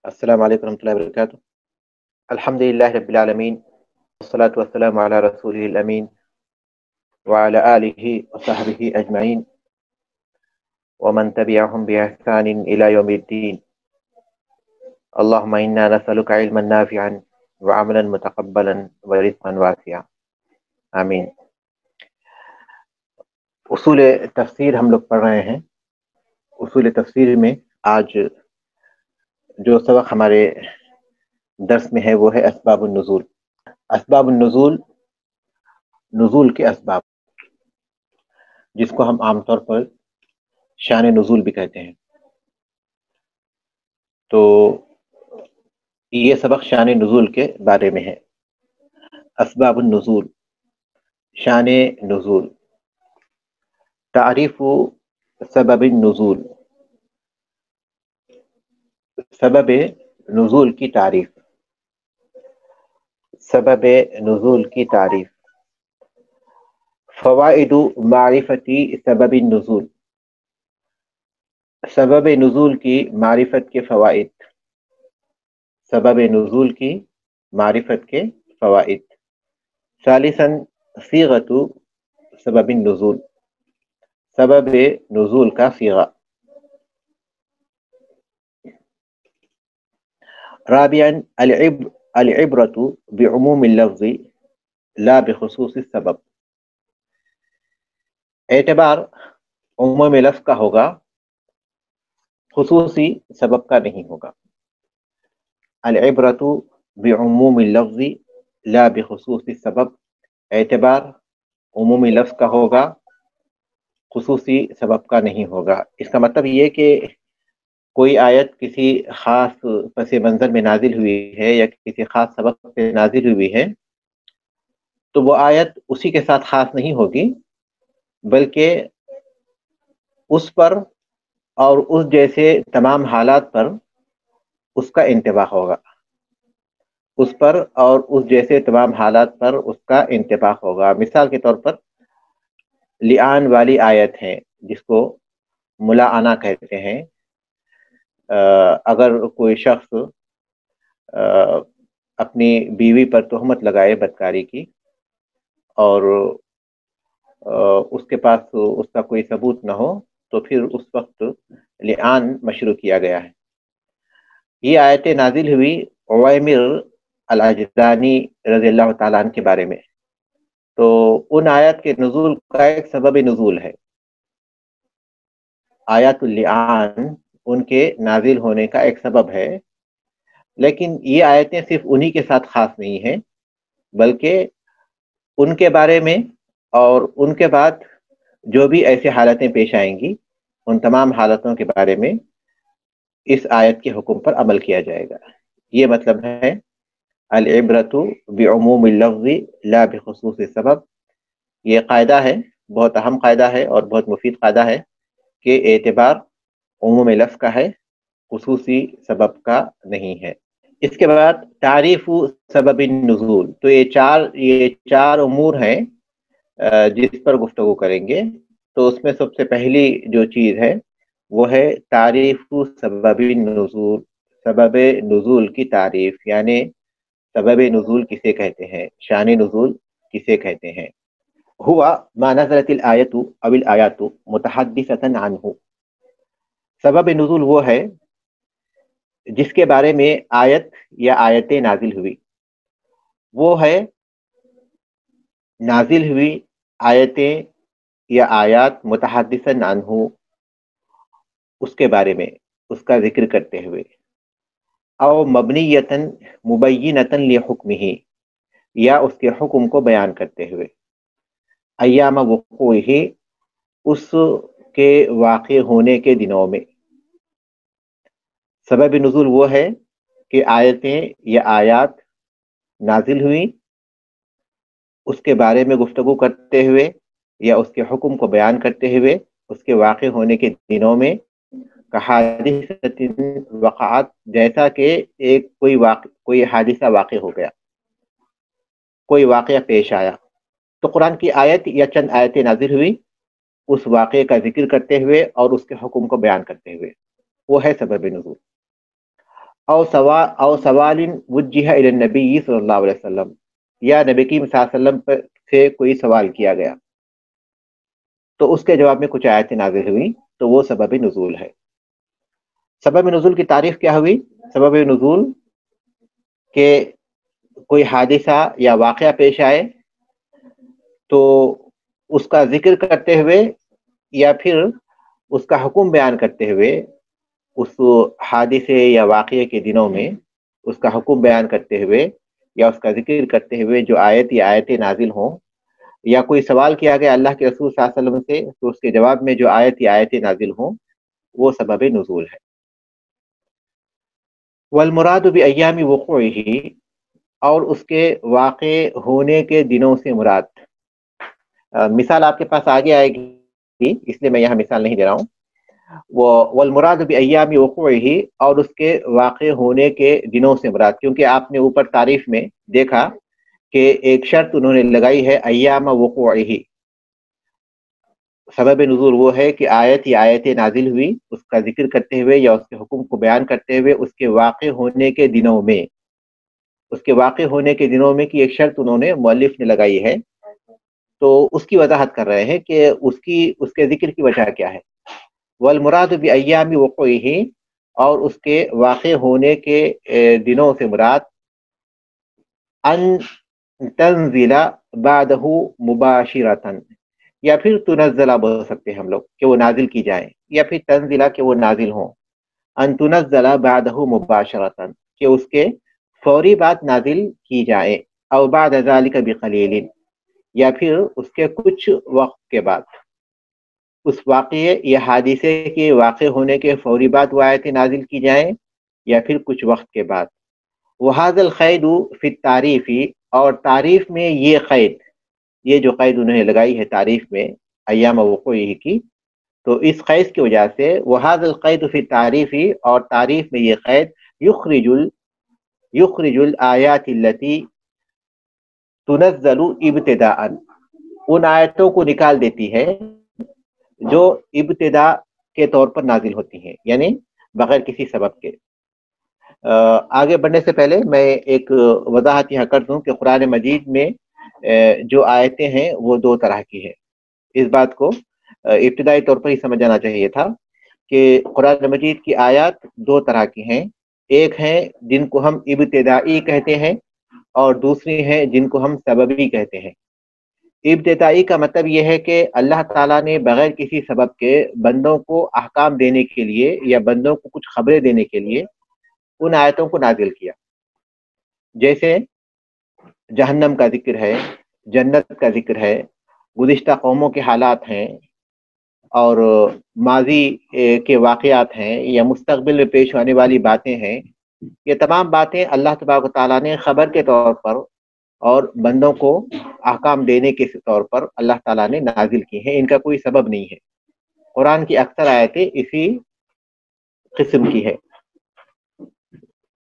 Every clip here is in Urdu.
السلام علیکم ورحمۃ اللہ وبرکاتہ۔ الحمد للہ رب العالمین، والصلاة والسلام علی رسولہ الامین وعلی آلہ وصحبہ اجمعین ومن تبعہم بإحسان الی یوم الدین۔ اللہم انا نسألک علما نافعا وعملا متقبلا ورزقا واسعا، آمین۔ اصول تفسیر ہم لوگ پڑھ رہے ہیں۔ اصول تفسیر میں آج جو سبق ہمارے درس میں ہے وہ ہے اسباب النزول۔ اسباب النزول، نزول کے اسباب، جس کو ہم عام طور پر شان نزول بھی کہتے ہیں۔ تو یہ سبق شان نزول کے بارے میں ہے۔ اسباب النزول، شان نزول۔ تعریف سبب النزول، سبب نزول کی تعریف۔ سبب نزول کی تعریف۔ فوائد معرفتی سبب النزول، سبب نزول کی معرفت کے فوائد۔ سبب نزول کی معرفت کے فوائد۔ ثالثاً صیغۃ سبب النزول، سبب نزول کا صیغہ۔ رابعاً العبرۃ بعموم اللفظ لا بخصوص السبب، اعتبار عموم لفظ کا ہوگا، خصوصی سبب کا نہیں ہوگا۔ العبرۃ بعموم اللفظ لا بخصوص السبب، اعتبار عمومی لفظ کا ہوگا، خصوصی سبب کا نہیں ہوگا۔ اس کا مطلب یہ کہ کوئی آیت کسی خاص پس منظر میں نازل ہوئی ہے یا کسی خاص سبب سے نازل ہوئی ہے تو وہ آیت اسی کے ساتھ خاص نہیں ہوگی، بلکہ اس پر اور اس جیسے تمام حالات پر اس کا انتباہ ہوگا۔ اس پر اور اس جیسے تمام حالات پر اس کا انتباہ ہوگا۔ مثال کے طور پر لعان والی آیت ہے جس کو ملاعنہ کہتے ہیں۔ اگر کوئی شخص اپنی بیوی پر تہمت لگائے بدکاری کی اور اس کے پاس اس کا کوئی ثبوت نہ ہو تو پھر اس وقت لعان مشروع کیا گیا ہے۔ یہ آیت نازل ہوئی عویمر العجلانی رضی اللہ تعالیٰ عنہ کے بارے میں، تو ان آیات کے نزول کا ایک سبب نزول ہے۔ آیات اللعان ان کے نازل ہونے کا ایک سبب ہے، لیکن یہ آیتیں صرف انہی کے ساتھ خاص نہیں ہیں، بلکہ ان کے بارے میں اور ان کے بعد جو بھی ایسے حالتیں پیش آئیں گی ان تمام حالتوں کے بارے میں اس آیت کے حکم پر عمل کیا جائے گا۔ یہ مطلب ہے العبرۃ بعموم اللفظ لا بخصوص السبب۔ یہ قاعدہ ہے، بہت اہم قاعدہ ہے اور بہت مفید قاعدہ ہے کہ اعتبار عموم لفظ کا ہے، خصوصی سبب کا نہیں ہے۔ اس کے بعد تعریف سبب النزول، تو یہ چار امور ہیں جس پر گفتگو کریں گے۔ تو اس میں سب سے پہلی جو چیز ہے وہ ہے تعریف سبب النزول، سبب نزول کی تعریف، یعنی سبب نزول کسے کہتے ہیں، شان نزول کسے کہتے ہیں۔ ہوا ما نزلت الآیت او الآیات متحدثۃ عنہ، سبب نزول وہ ہے جس کے بارے میں آیت یا آیتیں نازل ہوئی، وہ ہے نازل ہوئی آیتیں یا آیات متحدثاً عنہ، اس کے بارے میں اس کا ذکر کرتے ہوئے، او مبنیتاً مبینتاً لحکمہ، یا اس کے حکم کو بیان کرتے ہوئے، ایام وقوعہ، اس کے واقع ہونے کے دنوں میں۔ سبب نزول وہ ہے کہ آیتیں یا آیات نازل ہوئیں، اس کے بارے میں گفتگو کرتے ہوئے یا اس کے حکم کو بیان کرتے ہوئے اس کے واقع ہونے کے دنوں میں، کحادثۃ وقعت، جیسا کہ کوئی حادثہ واقع ہو گیا، کوئی واقعہ پیش آیا تو قرآن کی آیت یا چند آیتیں نازل ہوئی اس واقعے کا ذکر کرتے ہوئے اور اس کے حکم کو بیان کرتے ہوئے، وہ ہے سبب نزول۔ او سوال وجہ الی النبی صلی اللہ علیہ وسلم، یا نبی کریم صلی اللہ علیہ وسلم سے کوئی سوال کیا گیا تو اس کے جواب میں کچھ آیتیں نازل ہوئی، تو وہ سبب نزول ہے۔ سبب نزول کی تعریف کیا ہوئی؟ سبب نزول کہ کوئی حادثہ یا واقعہ پیش آئے تو اس کا ذکر کرتے ہوئے یا پھر اس کا حکم بیان کرتے ہوئے اس حادثے یا واقعے کے دنوں میں اس کا حکم بیان کرتے ہوئے یا اس کا ذکر کرتے ہوئے جو آیت یا آیتیں نازل ہوں، یا کوئی سوال کیا گیا اللہ کے رسول صلی اللہ علیہ وسلم سے تو اس کے جواب میں جو آیت یا آیتیں نازل ہوں، وہ سبب نزول ہے۔ والمراد بایام وقوعہ، اور اس کے واقع ہونے کے دنوں سے مراد، مثال آپ کے پاس آگے آئے گی اس لیے میں یہاں مثال نہیں دے رہا ہوں۔ والمراد بایام وقوعہ، اور اس کے واقع ہونے کے دنوں سے مراد، کیونکہ آپ نے اوپر تعریف میں دیکھا کہ ایک شرط انہوں نے لگائی ہے ایام وقوعہ، سبب نزول وہ ہے کہ آیت یا آیتیں نازل ہوئی اس کا ذکر کرتے ہوئے یا اس کے حکم کو بیان کرتے ہوئے اس کے واقع ہونے کے دنوں میں، اس کے واقع ہونے کے دنوں میں کی ایک شرط انہوں نے مؤلف نے لگائی ہے، تو اس کی وضاحت کر رہے ہیں کہ اس کے ذکر کی وجہ کیا ہے۔ والمراد بایام وقوعہ، اور اس کے واقع ہونے کے دنوں سے مراد ان تنزل بعدہ مباشرۃ، یا پھر تنزلہ بول سکتے ہیں ہم لوگ کہ وہ نازل کی جائیں، یا پھر تنزلہ کہ وہ نازل ہوں، ان تنزل بعدہ مباشرۃ کہ اس کے فوری بعد نازل کی جائیں، او بعد ذلک بقلیل، یا پھر اس کے کچھ وقت کے بعد، اس واقعے یا حادثے کے واقع ہونے کے فوری بعد وہ آیتیں نازل کی جائیں یا پھر کچھ وقت کے بعد۔ وَهَذَا الْقَيْدُ فِي التَّعْرِيفِ، اور تعریف میں یہ قید، یہ جو قید انہوں نے لگائی ہے تعریف میں ایام وقوعہ کی، تو اس قید کی وجہ سے وَهَذَا الْقَيْدُ فِي التَّعْرِيفِ، اور تعریف میں یہ قید یخرج الآیات التي تنزل ابتداء، ان آیتوں کو نکال دیتی ہے جو ابتدا کے طور پر نازل ہوتی ہیں، یعنی بغیر کسی سبب کے۔ آگے بڑھنے سے پہلے میں ایک وضاحت یہاں کر دوں کہ قرآن مجید میں جو آیتیں ہیں وہ دو طرح کی ہیں۔ اس بات کو ابتدائی طور پر ہی سمجھ جانا چاہیے تھا کہ قرآن مجید کی آیات دو طرح کی ہیں، ایک ہیں جن کو ہم ابتدائی کہتے ہیں اور دوسری ہیں جن کو ہم سببی کہتے ہیں۔ ابتدائی کا مطلب یہ ہے کہ اللہ تعالیٰ نے بغیر کسی سبب کے بندوں کو احکام دینے کے لیے یا بندوں کو کچھ خبریں دینے کے لیے ان آیتوں کو نازل کیا، جیسے جہنم کا ذکر ہے، جنت کا ذکر ہے، گزشتہ قوموں کے حالات ہیں، اور ماضی کے واقعات ہیں یا مستقبل میں پیش ہونے والی باتیں ہیں۔ یہ تمام باتیں اللہ تبارک و تعالیٰ نے خبر کے طور پر اور بندوں کو احکام دینے کے طور پر اللہ تعالیٰ نے نازل کی ہیں، ان کا کوئی سبب نہیں ہے۔ قرآن کی اکثر آیتیں اسی قسم کی ہے۔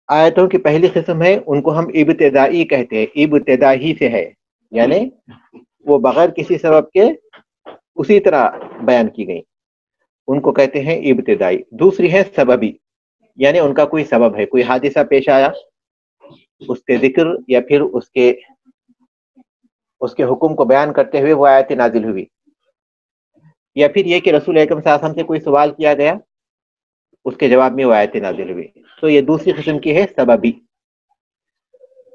آیتوں کی پہلی قسم ہے ان کو ہم ابتدائی کہتے ہیں، ابتدائی سے ہے، یعنی وہ بغیر کسی سبب کے اسی طرح بیان کی گئی، ان کو کہتے ہیں ابتدائی۔ دوسری ہے سببی، یعنی ان کا کوئی سبب ہے، کوئی حادثہ پیش آیا، اس کے ذکر یا پھر اس کے حکم کو بیان کرتے ہوئے وہ آیت نازل ہوئی، یا پھر یہ کہ رسول اکرم صلی اللہ علیہ وسلم سے کوئی سوال کیا گیا، اس کے جواب میں وہ آیت نازل ہوئی، تو یہ دوسری قسم کی ہے سببی۔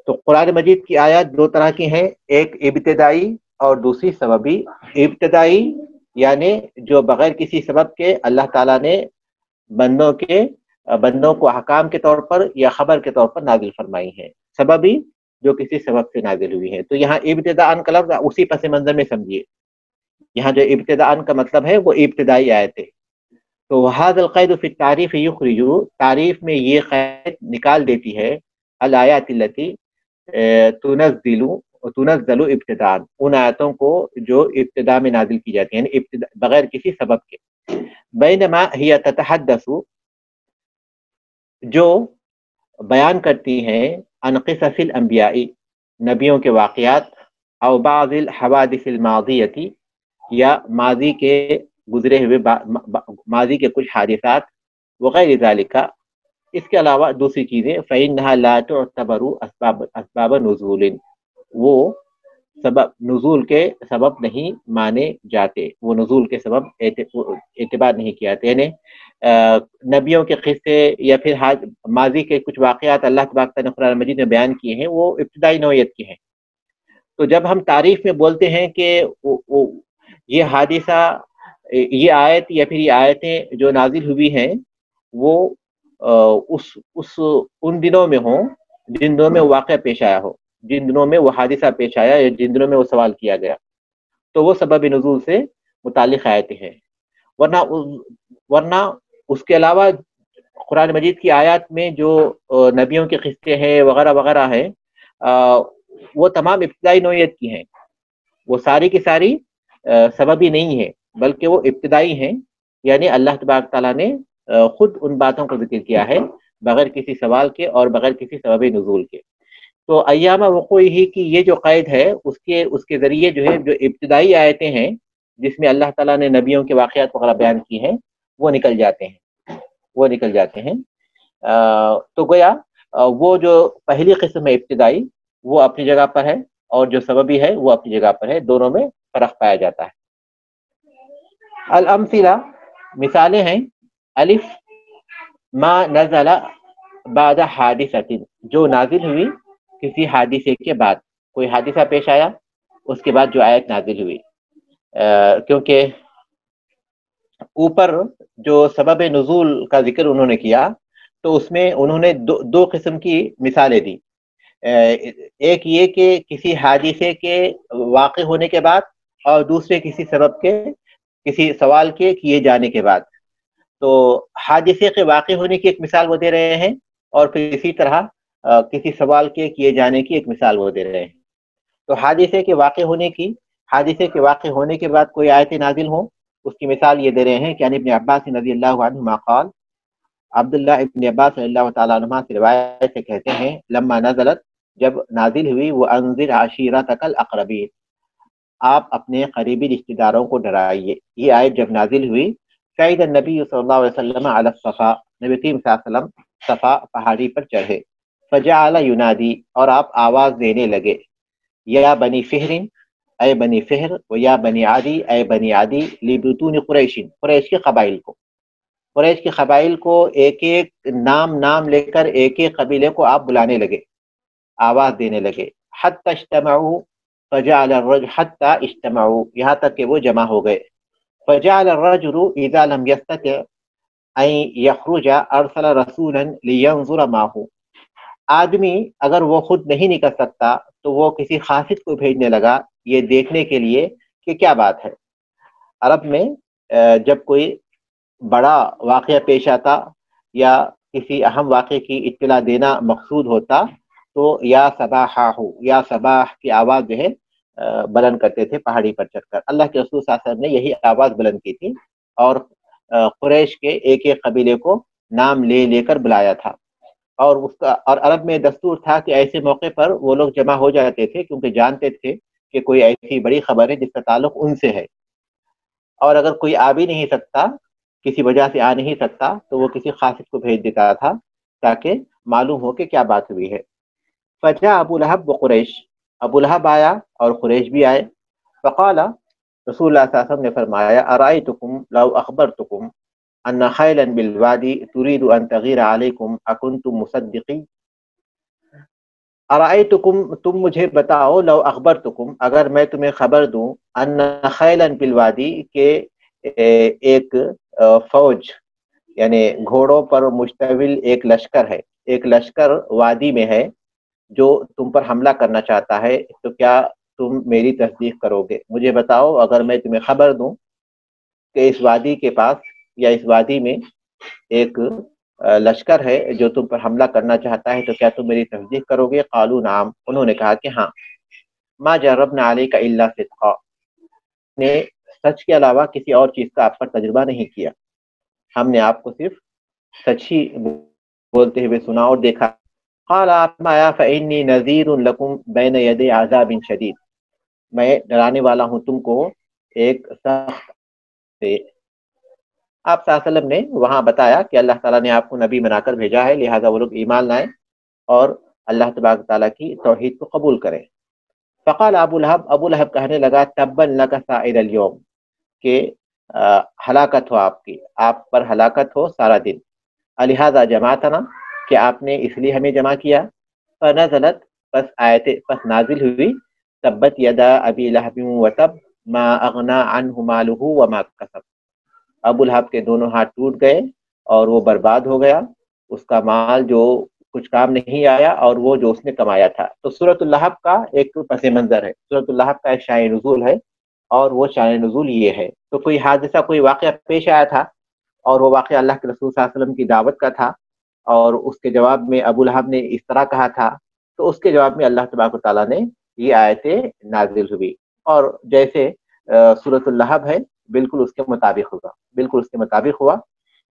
تو قرآن مجید کی آیات دو طرح کی ہیں، ایک ابتدائی اور دوسری سببی۔ ابتدائی یعنی جو بغیر کسی سبب کے اللہ تعالیٰ نے بندوں کو احکام کے طور پر یا خبر کے طور پر نازل فرمائی ہیں، سببی جو کسی سبب سے نازل ہوئی ہیں۔ تو یہاں ابتداءً کا لفظ اسی پس منظر میں سمجھیے، یہاں جو ابتداءً کا مطلب ہے وہ ابتدائی آیتیں۔ تو وَهَذَا الْقَيْدُ فِي التَّعْرِيفِ يُخْرِجُ، تعریف میں یہ قید نکال دیتی ہے الآیات التي تنزل ابتداءً، ان آیتوں کو جو ابتدا میں نازل کی جاتی ہیں، یعنی بغیر کسی سبب کے۔ بینما هي تتحدث، جو بیان کرتی ہیں عن قصص الانبیاء، نبیوں کے واقعات، او بعض الحوادث الماضیتی، یا ماضی کے گزرے ہوئے ماضی کے کچھ حادثات، وغیر ذالک، اس کے علاوہ دوسری چیزیں فَإِنَّهَا لَا تُعْتَبَرُ اسباب نزول، وہ سبب نزول کے سبب نہیں مانے جاتے، وہ نزول کے سبب اعتبار نہیں کیا جاتے، یعنی نبیوں کے قصے یا پھر ماضی کے کچھ واقعات اللہ تبارک نے قرآن مجید میں بیان کیے ہیں، وہ ابتدائی نوعیت کے ہیں۔ تو جب ہم تعریف میں بولتے ہیں کہ یہ حادثہ، یہ آیت یا پھر یہ آیتیں جو نازل ہوئی ہیں وہ ان دنوں میں ہوں جن دنوں میں واقعہ پیش آیا ہو، جن دنوں میں وہ حادثہ پیش آیا یا جن دنوں میں وہ سوال کیا گیا، تو وہ سبب نزول سے متعلق آیتیں ہیں۔ ورنہ اس کے علاوہ قرآن مجید کی آیات میں جو نبیوں کے قصے ہیں وغیرہ وغیرہ ہیں، وہ تمام ابتدائی نوعیت کی ہیں، وہ ساری کی ساری سببی نہیں ہے بلکہ وہ ابتدائی ہیں، یعنی اللہ تبارک تعالیٰ نے خود ان باتوں کا ذکر کیا ہے بغیر کسی سوال کے اور بغیر کسی سبب نزول کے۔ تو ایام وقوعہ کی یہ جو قید ہے اس کے ذریعے جو ہے جو ابتدائی آیتیں ہیں جس میں اللہ تعالیٰ نے نبیوں کے واقعات وغیرہ بیان کی ہیں وہ نکل جاتے ہیں۔ تو گویا وہ جو پہلی قسم ہے ابتدائی، وہ اپنی جگہ پر ہے، اور جو سببی ہے وہ اپنی جگہ پر ہے، دونوں میں فرق پایا جاتا ہے۔ الامثلہ، مثالیں ہیں، الف ما نزل بعد حادثۃ، جو نازل ہوئی کسی حادثے کے بعد، کوئی حادثہ پیش آیا اس کے بعد جو آیت نازل ہوئی، کیونکہ اوپر جو سبب نزول کا ذکر انہوں نے کیا تو اس میں انہوں نے دو قسم کی مثالیں دی، ایک یہ کہ کسی حادثے کے واقع ہونے کے بعد، اور دوسرے کسی سبب کے، کسی سوال کے کیے جانے کے بعد۔ تو حادثے کے واقع ہونے کی ایک مثال وہ دے رہے ہیں، اور پھر اسی طرح کسی سوال کے کیے جانے کی ایک مثال وہ دے رہے ہیں۔ تو حادثے کے واقع ہونے کے بعد کوئی آیت نازل ہوں، اس کی مثال یہ دے رہے ہیں کہ عن ابن عباس رضی اللہ عنہما قال، عبداللہ ابن عباس رضی اللہ تعالیٰ عنہما سے روایت سے کہتے ہیں، لما نزلت، جب نازل ہوئی، وانذر عشیرتک الاقربین، آپ اپنے قریبی رشتہ داروں کو ڈرائیے، یہ آیت جب نازل ہوئی، شہید النبی صلی اللہ علیہ وسلم علی الصفا، نبی کریم صلی اللہ علیہ وسلم صفا پہاڑی پر چڑھے، فجعل ینادی، اور آپ آواز دینے لگے، یا بنی فہر، اے بنی فہر، و یا بنی عادی، اے بنی عادی، لبطون قریش، قریش کے قبائل کو ایک ایک نام لے کر ایک ایک قبیلے کو آپ بلانے لگے، آواز دینے لگے، حتی اجتمعوا، فجعل الرجل، حتی اجتمعوا، یہاں تک کہ وہ جمع ہو گئے، فجعل الرجل اذا لم يستطع ان يخرج ارسل رسولا لينظر معه، آدمی اگر وہ خود نہیں نکل سکتا تو وہ کسی قاصد کو بھیجنے لگا یہ دیکھنے کے لیے کہ کیا بات ہے۔ عرب میں جب کوئی بڑا واقعہ پیش آتا یا کسی اہم واقعے کی اطلاع دینا مقصود ہوتا تو یا صباحہ، یا صباح کی آواز جو ہے بلند کرتے تھے پہاڑی پر چڑھ کر۔ اللہ کے رسول صلی اللہ علیہ وسلم نے یہی آواز بلند کی تھی، اور قریش کے ایک ایک قبیلے کو نام لے کر بلایا تھا، اور عرب میں دستور تھا کہ ایسے موقع پر وہ لوگ جمع ہو جاتے تھے، کیونکہ جانتے تھے کہ کوئی ایسی بڑی خبر ہے جس کا تعلق ان سے ہے، اور اگر کوئی آ بھی نہیں سکتا، کسی وجہ سے آ نہیں سکتا، تو وہ کسی قاصد کو بھیج دیتا تھا تاکہ معلوم ہو کہ کیا بات ہوئی ہے۔ فجاء ابو لہب و قریش، ابو لہب آیا اور قریش بھی آئے، فقال، رسول اللہ صلی اللہ علیہ وسلم نے فرمایا، ارائیتکم لو اخبرتکم ان خیلا بالوادی ترید ان تغیر علیکم اکنتم مصدقین، ارائیتکم، تم مجھے بتاؤ، لو اخبرتکم، اگر میں تمہیں خبر دوں، ان خیلا بالوادی، کہ ایک فوج یعنی گھوڑوں پر مشتمل ایک لشکر ہے، ایک لشکر وادی میں ہے جو تم پر حملہ کرنا چاہتا ہے، تو کیا تم میری تصدیق کرو گے؟ مجھے بتاؤ، اگر میں تمہیں خبر دوں کہ اس وادی کے پاس یا اس وادی میں ایک لشکر ہے جو تم پر حملہ کرنا چاہتا ہے، تو کیا تم میری تصدیق کرو گے؟ قالوا نعم، انہوں نے کہا کہ ہاں۔ ما جربنا علیک الا صدقا، نے سچ کے علاوہ کسی اور چیز کا آپ پر تجربہ نہیں کیا، ہم نے آپ کو صرف سچ ہی بولتے ہوئے سنا اور دیکھا۔ قال، فرمایا، فإنی نذیر لکم بین یدی عذاب شدید، میں ڈرانے والا ہوں تم کو ایک سخت سے آپ صلی اللہ علیہ وسلم نے وہاں بتایا کہ اللہ تعالیٰ نے آپ کو نبی بنا کر بھیجا ہے، لہٰذا وہ لوگ ایمان لائیں اور اللہ تبارک تعالیٰ کی توحید کو قبول کریں۔ فقال ابو لہب کہنے لگا تبن لک سائر الیوم، کہ ہلاکت ہو آپ کی، آپ پر ہلاکت ہو سارا دن، لہذا جماعتنا، کہ آپ نے اس لیے ہمیں جمع کیا، فنزلت، پس نازل ہوئی تبت یدا ابی لہب وتب ما اغنا عنہ مالہ وما کسب، ابو لہب کے دونوں ہاتھ ٹوٹ گئے اور وہ برباد ہو گیا، اس کا مال جو کچھ کام نہیں آیا اور وہ جو اس نے کمایا تھا۔ تو سورۃ اللہب کا ایک پس منظر ہے، سورۃ اللہب کا ایک شان نزول ہے، اور وہ شان نزول یہ ہے۔ تو کوئی حادثہ، کوئی واقعہ پیش آیا تھا، اور وہ واقعہ اللہ کے رسول صلی اللہ علیہ وسلم کی دعوت کا تھا، اور اس کے جواب میں ابو لہب نے اس طرح کہا تھا، تو اس کے جواب میں اللہ تبارک و تعالیٰ نے یہ آیتیں نازل ہوئی، اور جیسے سورۃ اللہب ہے بالکل اس کے مطابق ہوگا، بالکل اس کے مطابق ہوا،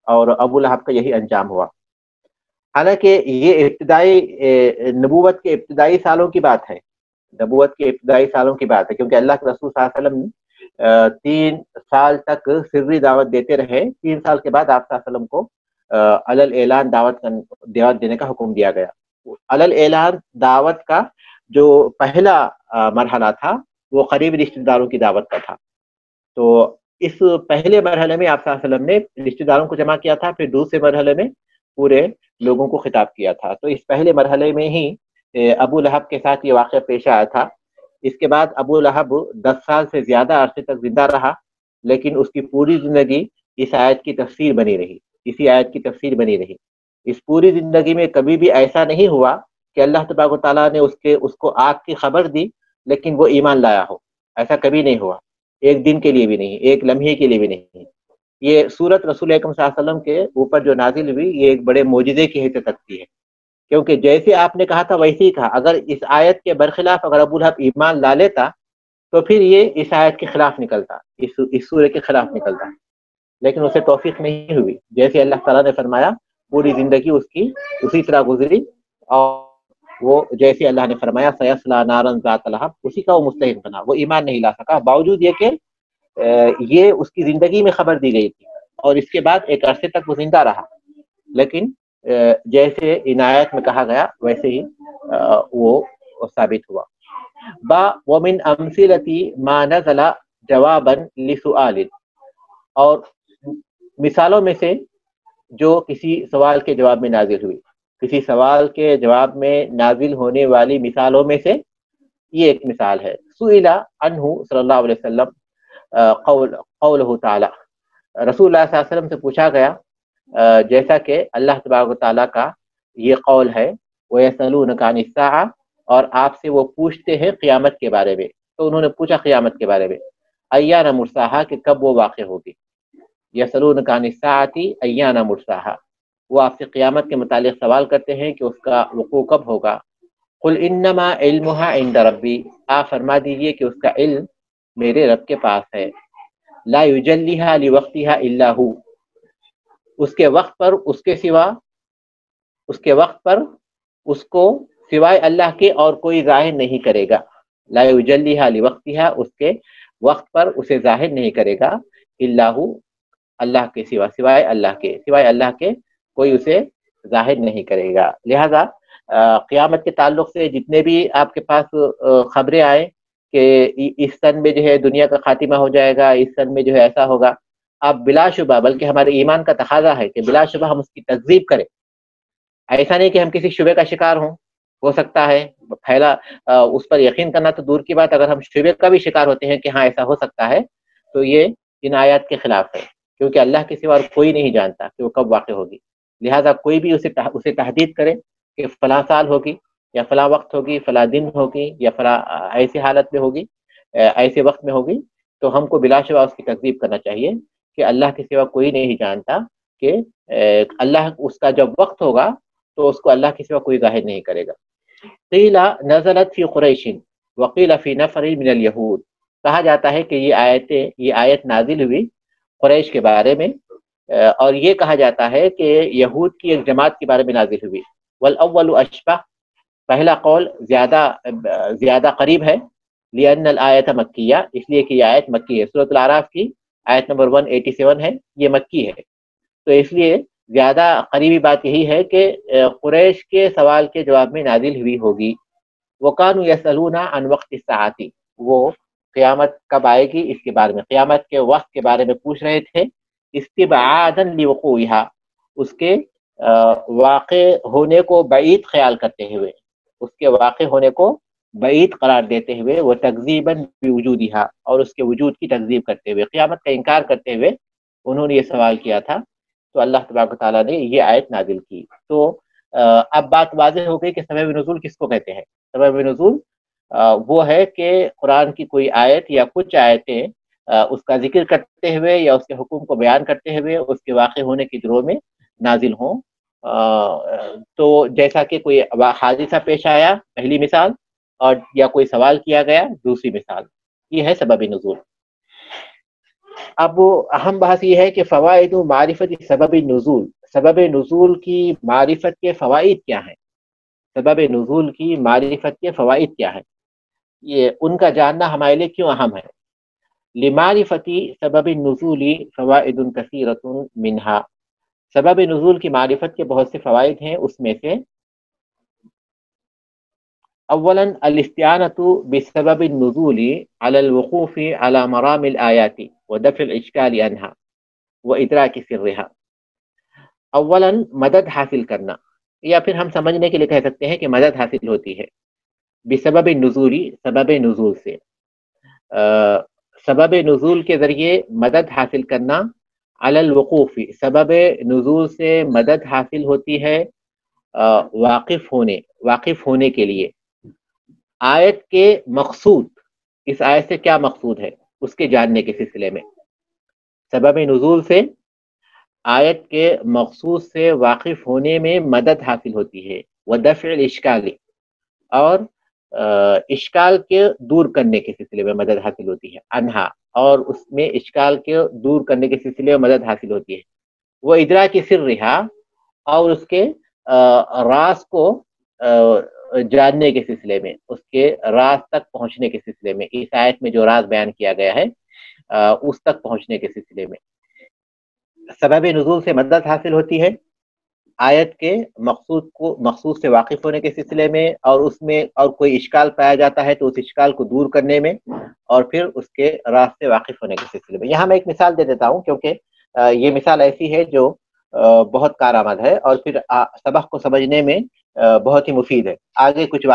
اور ابو لہب کا یہی انجام ہوا۔ حالانکہ یہ ابتدائی نبوت کے ابتدائی سالوں کی بات ہے، نبوت کے ابتدائی سالوں کی بات ہے، کیونکہ اللہ کے رسول صلی اللہ علیہ وسلم 3 سال تک سری دعوت دیتے رہے۔ 3 سال کے بعد آپ صلی اللہ علیہ وسلم کو علل اعلان دعوت دینے کا حکم دیا گیا۔ علل اعلان دعوت کا جو پہلا مرحلہ تھا وہ قریبی رشتہ داروں کی دعوت کا تھا۔ تو اس پہلے مرحلے میں آپ صلی اللہ علیہ وسلم نے رشتہ داروں کو جمع کیا تھا، پھر دوسرے مرحلے میں پورے لوگوں کو خطاب کیا تھا۔ تو اس پہلے مرحلے میں ہی ابو لہب کے ساتھ یہ واقعہ پیش آیا تھا۔ اس کے بعد ابو لہب 10 سال سے زیادہ عرصے تک زندہ رہا، لیکن اس کی پوری زندگی اس آیت کی تفسیر بنی رہی، اسی آیت کی تفسیر بنی رہی۔ اس پوری زندگی میں کبھی بھی ایسا نہیں ہوا کہ اللہ تبارک و تعالیٰ نے اس کو آگ کی خبر دی لیکن وہ ایمان لایا ہو، ایسا کبھی نہیں ہوا، ایک دن کے لیے بھی نہیں، ایک لمحے کے لیے بھی نہیں۔ یہ سورت رسول اکرم صلی اللہ علیہ وسلم کے اوپر جو نازل ہوئی، یہ ایک بڑے معجزے کی حیثیت رکھتی ہے، کیونکہ جیسے آپ نے کہا تھا ویسے ہی کہا۔ اگر اس آیت کے برخلاف اگر ابو لہب ایمان لا لیتا تو پھر یہ اس آیت کے خلاف نکلتا، اس سورہ کے خلاف نکلتا، لیکن اسے توفیق نہیں ہوئی۔ جیسے اللہ تعالیٰ نے فرمایا پوری زندگی اس کی اسی طرح گزری، اور وہ جیسے اللہ نے فرمایا سیصلی نارا ذات لہب، اسی کا وہ مستحق بنا، وہ ایمان نہیں لا سکا، باوجود یہ کہ یہ اس کی زندگی میں خبر دی گئی تھی، اور اس کے بعد ایک عرصے تک وہ زندہ رہا، لیکن جیسے عنایت میں کہا گیا ویسے ہی وہ ثابت ہوا۔ با ومن امثلتی ما نزل جوابا لسؤال، اور مثالوں میں سے جو کسی سوال کے جواب میں نازل ہوئی، کسی سوال کے جواب میں نازل ہونے والی مثالوں میں سے یہ ایک مثال ہے۔ سئل عنہ صلی اللہ علیہ وسلم قولہ تعالی، رسول اللہ صلی اللہ علیہ وسلم سے پوچھا گیا جیسا کہ اللہ تبارک و تعالیٰ کا یہ قول ہے، وَيَسْأَلُونَكَ عَنِ السَّاعَةِ، اور آپ سے وہ پوچھتے ہیں قیامت کے بارے میں۔ تو انہوں نے پوچھا قیامت کے بارے میں، ایان مرساہا، کہ کب وہ واقع ہوگی۔ یسألونک عن الساعۃ ایان مرساہا، وہ آپ سے قیامت کے متعلق سوال کرتے ہیں کہ اس کا وقوع کب ہوگا۔ قل انما علمها عند ربی، آپ فرما دیجئے کہ اس کا علم میرے رب کے پاس ہے۔ لا یجلیها لوقتها الا هو، اس کے وقت پر اس کے سوا، اس کے وقت پر اس کو سوائے اللہ کے اور کوئی ظاہر نہیں کرے گا۔ لا یجلیها لوقتها، اس کے وقت پر اسے ظاہر نہیں کرے گا، الا هو، اللہ کے سوا، سوائے اللہ کے، سوائے اللہ کے کوئی اسے ظاہر نہیں کرے گا۔ لہذا قیامت کے تعلق سے جتنے بھی آپ کے پاس خبریں آئے کہ اس سن میں جو ہے دنیا کا خاتمہ ہو جائے گا، اس سن میں جو ہے ایسا ہوگا، آپ بلا شبہ، بلکہ ہمارے ایمان کا تقاضا ہے کہ بلا شبہ ہم اس کی تکذیب کریں۔ ایسا نہیں کہ ہم کسی شبے کا شکار ہوں، ہو سکتا ہے پھیلا، اس پر یقین کرنا تو دور کی بات، اگر ہم شبے کا بھی شکار ہوتے ہیں کہ ہاں ایسا ہو سکتا ہے، تو یہ ان آیات کے خلاف ہے، کیونکہ اللہ کے سوا اور کوئی نہیں جانتا کہ وہ کب واقع ہوگی۔ لہذا کوئی بھی اسے تحدید کرے کہ فلاں سال ہوگی، یا فلاں وقت ہوگی، فلاں دن ہوگی، یا فلاں ایسی حالت میں ہوگی، ایسے وقت میں ہوگی، تو ہم کو بلا شبہ اس کی تکذیب کرنا چاہیے کہ اللہ کے سوا کوئی نہیں جانتا کہ اللہ اس کا جب وقت ہوگا تو اس کو اللہ کے سوا کوئی ظاہر نہیں کرے گا۔ قیل نزلت فی قریش وقیل فی نفر من الیہود، کہا جاتا ہے کہ یہ آیت نازل ہوئی قریش کے بارے میں، اور یہ کہا جاتا ہے کہ یہود کی ایک جماعت کے بارے میں نازل ہوئی۔ والاول اشبہ، پہلا قول زیادہ قریب ہے، لأن الآیت مکیہ، اس لیے کہ یہ آیت مکی ہے، سورۃ الاعراف کی آیت نمبر 187 ہے، یہ مکی ہے۔ تو اس لیے زیادہ قریبی بات یہی ہے کہ قریش کے سوال کے جواب میں نازل ہوئی ہوگی۔ وَقَانُوا يَسْأَلُونَ عَنْ وَقْتِ السَّاعَةِ، وہ قیامت کب آئے گی اس کے بارے میں، قیامت کے وقت کے بارے میں پوچھ رہے تھے، استبعادا لوقوعها، اس کے واقع ہونے کو بعید خیال کرتے ہوئے، اس کے واقع ہونے کو بعید قرار دیتے ہوئے، وہ تکذیبا بوجودها، اور اس کے وجود کی تکذیب کرتے ہوئے، قیامت کا انکار کرتے ہوئے انہوں نے یہ سوال کیا تھا۔ تو اللہ تبارک و تعالیٰ نے یہ آیت نازل کی۔ تو اب بات واضح ہو گئی کہ سبب نزول کس کو کہتے ہیں۔ سبب نزول وہ ہے کہ قرآن کی کوئی آیت یا کچھ آیتیں اس کا ذکر کرتے ہوئے یا اس کے حکم کو بیان کرتے ہوئے اس کے واقع ہونے کی جروں میں نازل ہوں۔ تو جیسا کہ کوئی حادثہ پیش آیا، پہلی مثال، اور یا کوئی سوال کیا گیا، دوسری مثال، یہ ہے سبب نزول۔ اب اہم بحث یہ ہے کہ فوائد و معرفت سبب نزول، سبب نزول کی معرفت کے فوائد کیا ہیں، سبب نزول کی معرفت کے فوائد کیا ہیں، یہ ان کا جاننا ہمارے لیے کیوں اہم ہے۔ لمعرفتی سبب النزول فوائد کثیرۃ منہا، سبب نزول کی معرفت کے بہت سے فوائد ہیں، اس میں سے اولا الاستعانۃ بسبب النزول علی الوقوف علی مرام الآیات ودفع الاشکال عنہا وادراک سرہا۔ اولا مدد حاصل کرنا، یا پھر ہم سمجھنے کے لیے کہہ سکتے ہیں کہ مدد حاصل ہوتی ہے بسبب النزول، سبب نزول سے، سبب نزول کے ذریعے مدد حاصل کرنا، علی الوقوف، سبب نزول سے مدد حاصل ہوتی ہے واقف ہونے کے لیے، آیت کے مقصود، اس آیت سے کیا مقصود ہے اس کے جاننے کے سلسلے میں، سبب نزول سے آیت کے مقصود سے واقف ہونے میں مدد حاصل ہوتی ہے، ودفع الاشکال، اور اشکال کے دور کرنے کے سلسلے میں مدد حاصل ہوتی ہے، انہا، اور اس میں اشکال کے دور کرنے کے سلسلے میں مدد حاصل ہوتی ہے، وہ ادراک سرہا، اور اس کے راز کو جاننے کے سلسلے میں، اس کے راز تک پہنچنے کے سلسلے میں، اس آیت میں جو راز بیان کیا گیا ہے اس تک پہنچنے کے سلسلے میں سبب نزول سے مدد حاصل ہوتی ہے، آیت کے مقصود سے واقف ہونے کے سلسلے میں، اور اس میں اور کوئی اشکال پایا جاتا ہے تو اس اشکال کو دور کرنے میں، اور پھر اس کے راز سے واقف ہونے کے سلسلے میں۔ یہاں میں ایک مثال دے دیتا ہوں، کیونکہ یہ مثال ایسی ہے جو بہت کارآمد ہے اور پھر سبق کو سمجھنے میں بہت ہی مفید ہے۔ آگے کچھ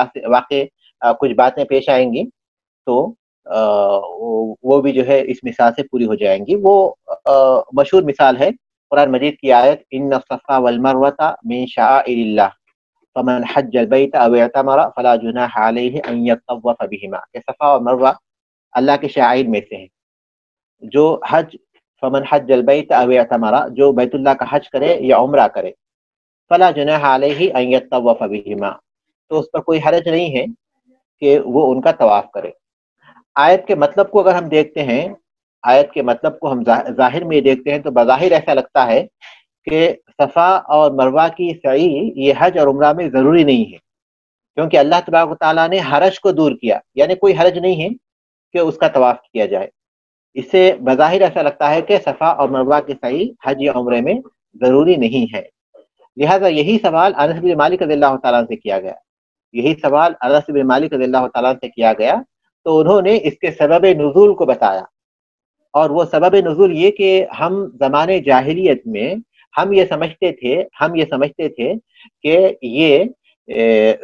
کچھ باتیں پیش آئیں گی تو وہ بھی جو ہے اس مثال سے پوری ہو جائیں گی۔ وہ مشہور مثال ہے قرآن مجید کی آیت ان الصفا والمروۃ من شعائر اللہ فمن حج البیت او اعتمر فلا جناح علیہ ان یطوف بہما، کہ صفا اور مروہ اللہ کے شعائر میں سے ہیں، جو حج، فمن حج البیت او اعتمر، جو بیت اللہ کا حج کرے یا عمرہ کرے، فلا جناح علیہ ان یطوف بہما، تو اس پر کوئی حرج نہیں ہے کہ وہ ان کا طواف کرے۔ آیت کے مطلب کو اگر ہم دیکھتے ہیں، آیت کے مطلب کو ہم ظاہر میں دیکھتے ہیں تو بظاہر ایسا لگتا ہے کہ صفا اور مروہ کی سعی یہ حج اور عمرہ میں ضروری نہیں ہے، کیونکہ اللہ تبارک و تعالیٰ نے حرج کو دور کیا، یعنی کوئی حرج نہیں ہے کہ اس کا طواف کیا جائے۔ اس سے بظاہر ایسا لگتا ہے کہ صفا اور مروہ کی سعی حج یا عمرے میں ضروری نہیں ہے۔ لہٰذا یہی سوال انس بن مالک رضی اللہ تعالیٰ سے کیا گیا، یہی سوال انس بن مالک رضی اللہ تعالیٰ سے کیا گیا، تو انہوں نے اس کے سبب نزول کو بتایا، اور وہ سبب نزول یہ کہ ہم زمانے جاہلیت میں ہم یہ سمجھتے تھے کہ یہ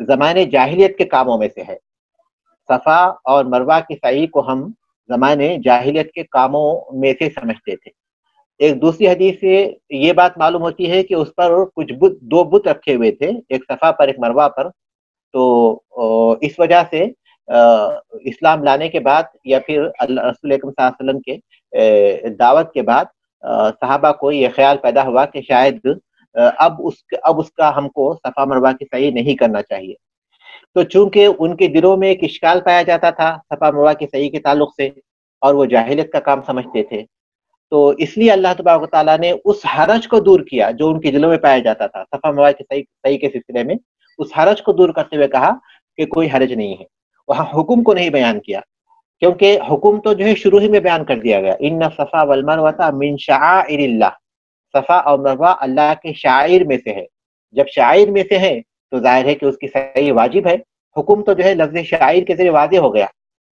زمانے جاہلیت کے کاموں میں سے ہے، صفا اور مروہ کی سعی کو ہم زمانے جاہلیت کے کاموں میں سے سمجھتے تھے۔ ایک دوسری حدیث سے یہ بات معلوم ہوتی ہے کہ اس پر کچھ دو بت رکھے ہوئے تھے، ایک صفا پر ایک مروہ پر، تو اس وجہ سے اسلام لانے کے بعد یا پھر رسول اکرم صلی اللہ علیہ وسلم کے دعوت کے بعد صحابہ کو یہ خیال پیدا ہوا کہ شاید اب اس کا ہم کو صفا مروہ کی سعی نہیں کرنا چاہیے۔ تو چونکہ ان کے دلوں میں ایک اشکال پایا جاتا تھا صفا مروہ کی سعی کے تعلق سے، اور وہ جاہلیت کا کام سمجھتے تھے، تو اس لیے اللہ تبارک و تعالیٰ نے اس حرج کو دور کیا جو ان کے دلوں میں پایا جاتا تھا صفا مروہ کی سعی کے سلسلے میں، اس حرج کو دور کرتے ہوئے کہا کہ کوئی حرج نہیں ہے، وہاں حکم کو نہیں بیان کیا، کیونکہ حکم تو جو ہے شروع ہی میں بیان کر دیا گیا، ان صفا والمروۃ من شعائر اللہ، صفا اور مروہ اللہ کے شاعر میں سے ہے، جب شاعر میں سے ہے تو ظاہر ہے کہ اس کی صحیح واجب ہے۔ حکم تو جو ہے لفظ شاعر کے ذریعے واضح ہو گیا،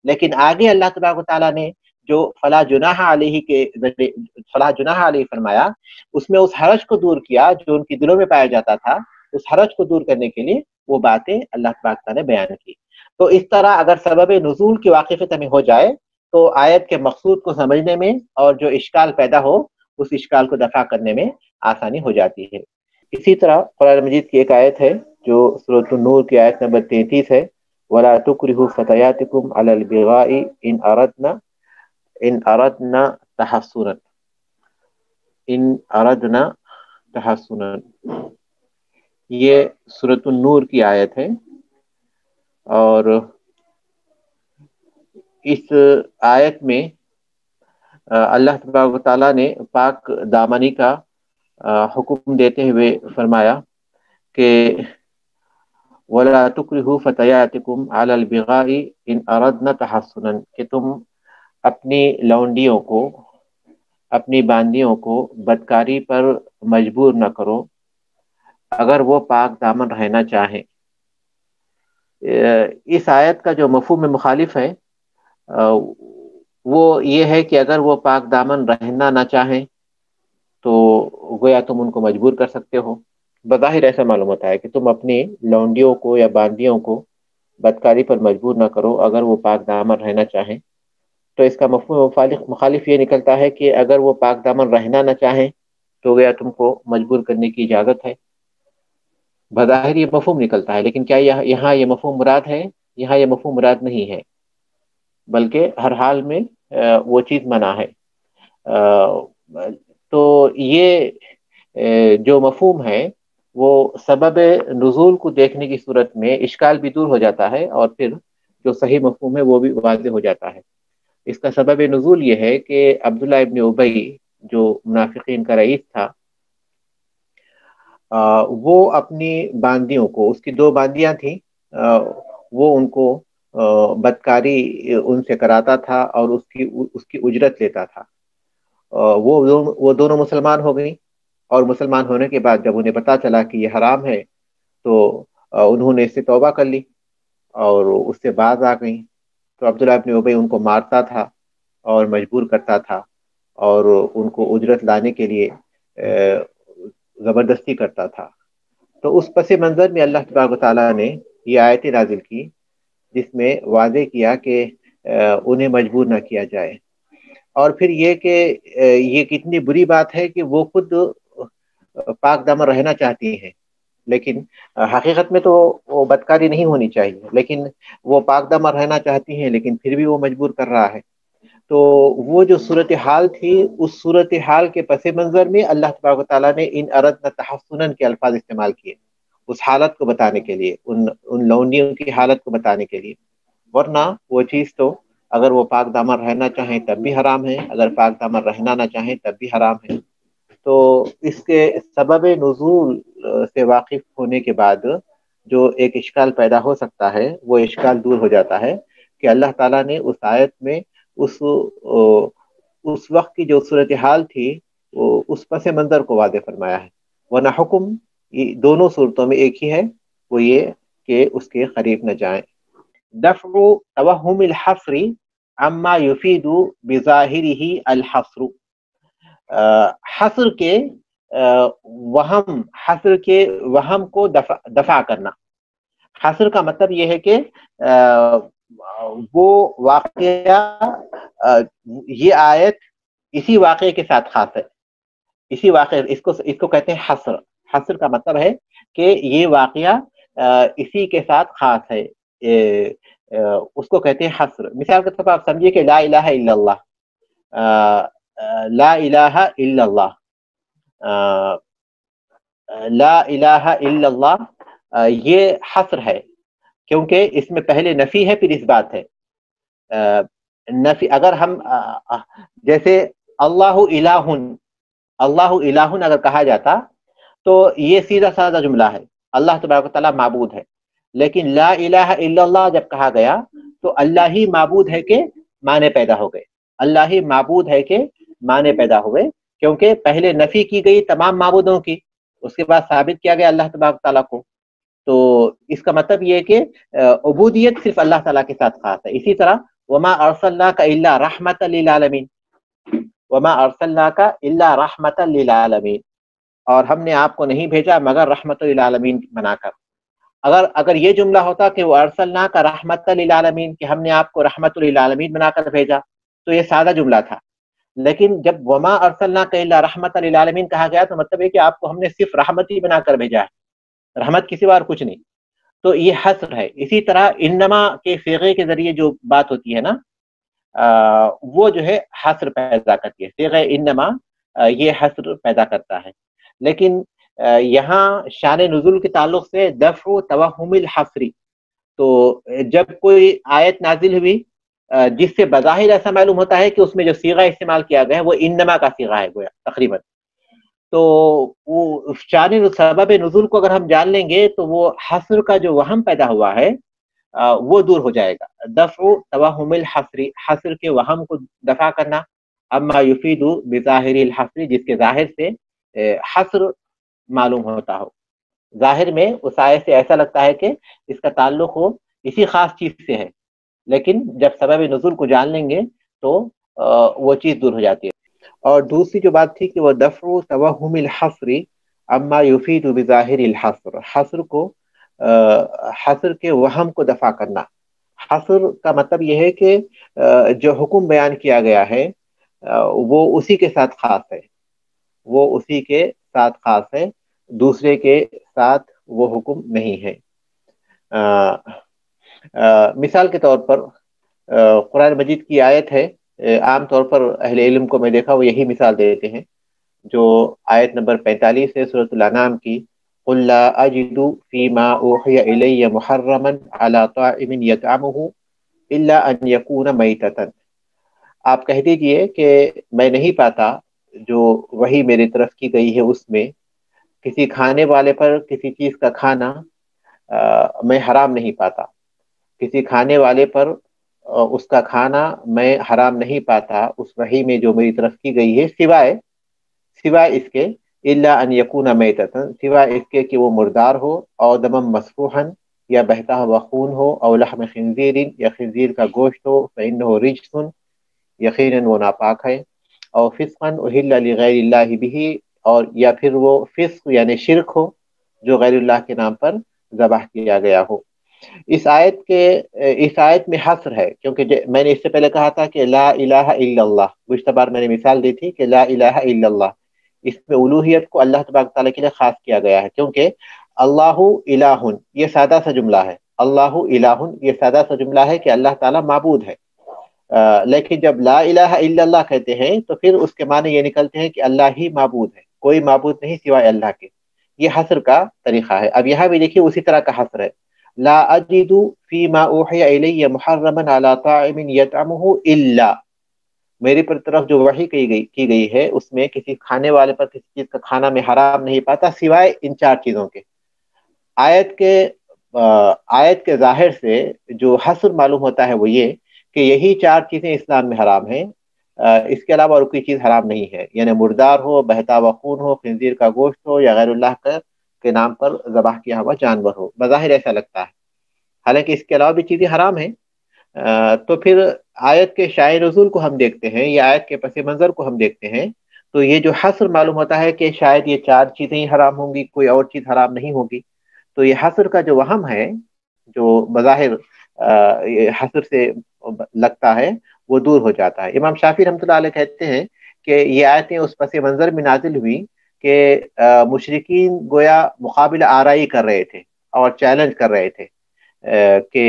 لیکن آگے اللہ تبارک و تعالیٰ نے جو فلا جناح علیہ کے ذریعے فلا جناح علیہ فرمایا، اس میں اس حرج کو دور کیا جو ان کی دلوں میں پایا جاتا تھا، اس حرج کو دور کرنے کے لیے وہ باتیں اللہ تبارک و تعالیٰ نے بیان کی۔ تو اس طرح اگر سبب نزول کی واقفیت ہمیں ہو جائے تو آیت کے مقصود کو سمجھنے میں اور جو اشکال پیدا ہو اس اشکال کو دفع کرنے میں آسانی ہو جاتی ہے۔ اسی طرح قرآن مجید کی ایک آیت ہے جو سورۃ النور کی آیت نمبر 33 ہے، وَلَا تُكْرِهُ فَتَيَاتِكُمْ عَلَى الْبِغَاءِ إِنْ أَرَدْنَا تَحَصُّنًا، إِنْ أَرَدْنَا تَحَصُّنًا، یہ سورۃ النور کی آیت ہے، اور اس آیت میں اللہ تبارک و تعالیٰ نے پاک دامنی کا حکم دیتے ہوئے فرمایا کہ وَلَا تُكْرِهُ فَتَيَاتِكُمْ عَلَى الْبِغَاءِ إِنْ أَرَدْنَا تَحَصُّنًا، کہ تم اپنی لونڈیوں کو، اپنی باندیوں کو بدکاری پر مجبور نہ کرو اگر وہ پاک دامن رہنا چاہیں۔ اس آیت کا جو مفہوم مخالف ہے وہ یہ ہے کہ اگر وہ پاک دامن رہنا نہ چاہیں تو گویا تم ان کو مجبور کر سکتے ہو۔ بظاہر ایسا معلوم ہوتا ہے کہ تم اپنی لونڈیوں کو یا باندیوں کو بدکاری پر مجبور نہ کرو اگر وہ پاک دامن رہنا چاہیں، تو اس کا مفہوم مخالف یہ نکلتا ہے کہ اگر وہ پاک دامن رہنا نہ چاہیں تو گویا تم کو مجبور کرنے کی اجازت ہے۔ بظاہر یہ مفہوم نکلتا ہے، لیکن کیا یہاں یہ مفہوم مراد ہے؟ یہاں یہ مفہوم مراد نہیں ہے، بلکہ ہر حال میں وہ چیز منع ہے۔ تو یہ جو مفہوم ہے وہ سبب نزول کو دیکھنے کی صورت میں اشکال بھی دور ہو جاتا ہے، اور پھر جو صحیح مفہوم ہے وہ بھی واضح ہو جاتا ہے۔ اس کا سبب نزول یہ ہے کہ عبداللہ ابن ابی جو منافقین کا رئیس تھا، وہ اپنی باندیوں کو، اس کی 2 باندیاں تھیں، وہ ان کو بدکاری ان سے کراتا تھا اور اس کی اجرت لیتا تھا۔ وہ دونوں مسلمان ہو گئیں، اور مسلمان ہونے کے بعد جب انہیں پتا چلا کہ یہ حرام ہے تو انہوں نے اس سے توبہ کر لی اور اس سے باز آ گئیں۔ تو عبداللہ ابن ابی ان کو مارتا تھا اور مجبور کرتا تھا اور ان کو اجرت لانے کے لیے زبردستی کرتا تھا۔ تو اس پس منظر میں اللہ تبارک و تعالیٰ نے یہ آیت نازل کی جس میں واضح کیا کہ انہیں مجبور نہ کیا جائے، اور پھر یہ کہ یہ کتنی بری بات ہے کہ وہ خود پاک دامن رہنا چاہتی ہیں، لیکن حقیقت میں تو وہ بدکاری نہیں ہونی چاہیے، لیکن وہ پاک دامن رہنا چاہتی ہیں لیکن پھر بھی وہ مجبور کر رہا ہے۔ تو وہ جو صورتحال تھی، اس صورتحال کے پس منظر میں اللہ تبارک و تعالیٰ نے ان اردنا تحسنن کے الفاظ استعمال کیے، اس حالت کو بتانے کے لیے، ان لونڈیوں کی حالت کو بتانے کے لیے، ورنہ وہ چیز تو اگر وہ پاک دامن رہنا چاہیں تب بھی حرام ہے، اگر پاک دامن رہنا نہ چاہیں تب بھی حرام ہے۔ تو اس کے سبب نزول سے واقف ہونے کے بعد جو ایک اشکال پیدا ہو سکتا ہے وہ اشکال دور ہو جاتا ہے کہ اللہ تعالیٰ نے اس آیت میں اس وقت کی جو صورتحال تھی اس پس منظر کو واضح فرمایا ہے، ورنہ حکم دونوں صورتوں میں ایک ہی ہے، وہ یہ کہ اس کے قریب نہ جائیں۔ دفع توہم الحصر عما یفید بظاہرہ الحصر، حصر کے وہم کو دفع کرنا۔ حصر کا مطلب یہ ہے کہ وہ واقعہ، یہ آیت اسی واقعے کے ساتھ خاص ہے، اسی واقعے اس کو کہتے ہیں حصر۔ حصر کا مطلب ہے کہ یہ واقعہ اسی کے ساتھ خاص ہے، اس کو کہتے ہیں حصر۔ مثال کے طور پر آپ سمجھیے کہ لا الہ الا اللہ، لا الہ الا اللہ، لا الہ الا اللہ، یہ حصر ہے کیونکہ اس میں پہلے نفی ہے پھر اس بات ہے۔ نفی اگر ہم جیسے اللہ الہ، اللہ الہ اگر کہا جاتا تو یہ سیدھا سادہ جملہ ہے، اللہ تبارک و تعالیٰ معبود ہے، لیکن لا الہ الا اللہ جب کہا گیا تو اللہ ہی معبود ہے کہ معنی پیدا ہو گئے، اللہ ہی معبود ہے کہ معنی پیدا ہوئے، کیونکہ پہلے نفی کی گئی تمام معبودوں کی، اس کے بعد ثابت کیا گیا اللہ تبارک تعالیٰ کو. تو اس کا مطلب یہ ہے کہ عبودیت صرف اللہ تعالیٰ کے ساتھ خاص ہے. اسی طرح وما ارسلناک الا رحمتا للعالمین، وما ارسلناک الا رحمتا للعالمین، اور ہم نے آپ کو نہیں بھیجا مگر رحمت للعالمین بنا کر. اگر یہ جملہ ہوتا کہ وہ ارسلناک رحمت للعالمین، کہ ہم نے آپ کو رحمت للعالمین بنا کر بھیجا، تو یہ سادہ جملہ تھا. لیکن جب وما ارسلناک الا رحمت للعالمین کہا گیا تو مطلب ہے کہ آپ کو ہم نے صرف رحمت ہی بنا کر بھیجا ہے، رحمت کسی اور کچھ نہیں. تو یہ حصر ہے. اسی طرح انما کے صیغے کے ذریعے جو بات ہوتی ہے نا، وہ جو ہے حصر پیدا کرتی ہے. صیغہ انما یہ حصر پیدا کرتا ہے. لیکن یہاں شان نزول کے تعلق سے دفع توہم الحصری، تو جب کوئی آیت نازل ہوئی جس سے بظاہر ایسا معلوم ہوتا ہے کہ اس میں جو صیغہ استعمال کیا گیا ہے وہ انما کا صیغہ ہے گویا تقریباً، تو وہ شان سبب نزول کو اگر ہم جان لیں گے تو وہ حصر کا جو وہم پیدا ہوا ہے وہ دور ہو جائے گا. دفع توہم الحصری، حصر کے وہم کو دفع کرنا، اما یفید بظاہر الحصری، جس کے ظاہر سے حصر معلوم ہوتا ہو. ظاہر میں اس آیت سے ایسا لگتا ہے کہ اس کا تعلق ہو اسی خاص چیز سے ہے، لیکن جب سبب نزول کو جان لیں گے تو وہ چیز دور ہو جاتی ہے. اور دوسری جو بات تھی کہ وہ دفع توہم الحصر اما یفید بظاہر الحصر، حصر کو حصر کے وہم کو دفع کرنا. حصر کا مطلب یہ ہے کہ جو حکم بیان کیا گیا ہے وہ اسی کے ساتھ خاص ہے، وہ اسی کے ساتھ خاص ہے، دوسرے کے ساتھ وہ حکم نہیں ہے. مثال کے طور پر قرآن مجید کی آیت ہے، عام طور پر اہل علم کو میں دیکھا وہ یہی مثال دیتے ہیں، جو آیت نمبر 45 ہے سورۃ الانعام کی، قل لا اجد فيما اوحي الي محرما على طاعم يطعمه الا ان يكون میتۃ. آپ کہہ دیجئے کہ میں نہیں پاتا جو وہی میری طرف کی گئی ہے اس میں کسی کھانے والے پر کسی چیز کا کھانا میں حرام نہیں پاتا، کسی کھانے والے پر اس کا کھانا میں حرام نہیں پاتا اس وحی میں جو میری طرف کی گئی ہے، سوائے اس کے الا ان یکون میتۃ، سوائے اس کے کہ وہ مردار ہو، او دما مسفوحا، یا بہتا ہوا خون ہو، او لحم خنزیر، یا خنزیر کا گوشت ہو، فإنه رجس، یقیناً وہ ناپاک ہے، او فسقا اہل لغیر اللہ به، اور یا پھر وہ فسق یعنی شرک ہو جو غیر اللہ کے نام پر ذبح کیا گیا ہو. اس آیت میں حصر ہے، کیونکہ میں نے اس سے پہلے کہا تھا کہ لا الہ الا اللہ، گزشتہ بار میں نے مثال دی تھی کہ لا الہ الا اللہ، اس میں الوہیت کو اللہ تبارک تعالیٰ کے لیے خاص کیا گیا ہے، کیونکہ اللہ الہ یہ سادہ سا جملہ ہے، اللہ الہ یہ سادہ سا جملہ ہے کہ اللہ تعالیٰ معبود ہے. لیکن جب لا الہ الا اللہ کہتے ہیں تو پھر اس کے معنی یہ نکلتے ہیں کہ اللہ ہی معبود ہے، کوئی معبود نہیں سوائے اللہ کے. یہ حصر کا طریقہ ہے. اب یہاں بھی دیکھیے اسی طرح کا حصر ہے، لا اجد فيما اوحي الي محرما على طاعم يطعمه الا، میری پر طرف جو وحی کی گئی ہے اس میں کسی کھانے والے پر کسی چیز کا کھانا میں حرام نہیں پاتا سوائے ان چار چیزوں کے. آیت کے ظاہر سے جو حصر معلوم ہوتا ہے وہ یہ کہ یہی چار چیزیں اسلام میں حرام ہیں، اس کے علاوہ اور کوئی چیز حرام نہیں ہے، یعنی مردار ہو، بہتا ہوا خون ہو، خنزیر کا گوشت ہو، یا غیر اللہ کے نام پر ذبح کیا ہوا جانور ہو. بظاہر ایسا لگتا ہے، حالانکہ اس کے علاوہ بھی چیزیں حرام ہیں. تو پھر آیت کے شائع نزول کو ہم دیکھتے ہیں یا آیت کے پس منظر کو ہم دیکھتے ہیں تو یہ جو حصر معلوم ہوتا ہے کہ شاید یہ چار چیزیں ہی حرام ہوں گی، کوئی اور چیز حرام نہیں ہوگی. تو یہ حصر کا جو وہم ہے جو بظاہر حصر سے لگتا ہے وہ دور ہو جاتا ہے. امام شافعی رحمۃ اللہ علیہ کہتے ہیں کہ یہ آیتیں اس پس منظر میں نازل ہوئی کہ مشرکین گویا مقابلہ آرائی کر رہے تھے اور چیلنج کر رہے تھے کہ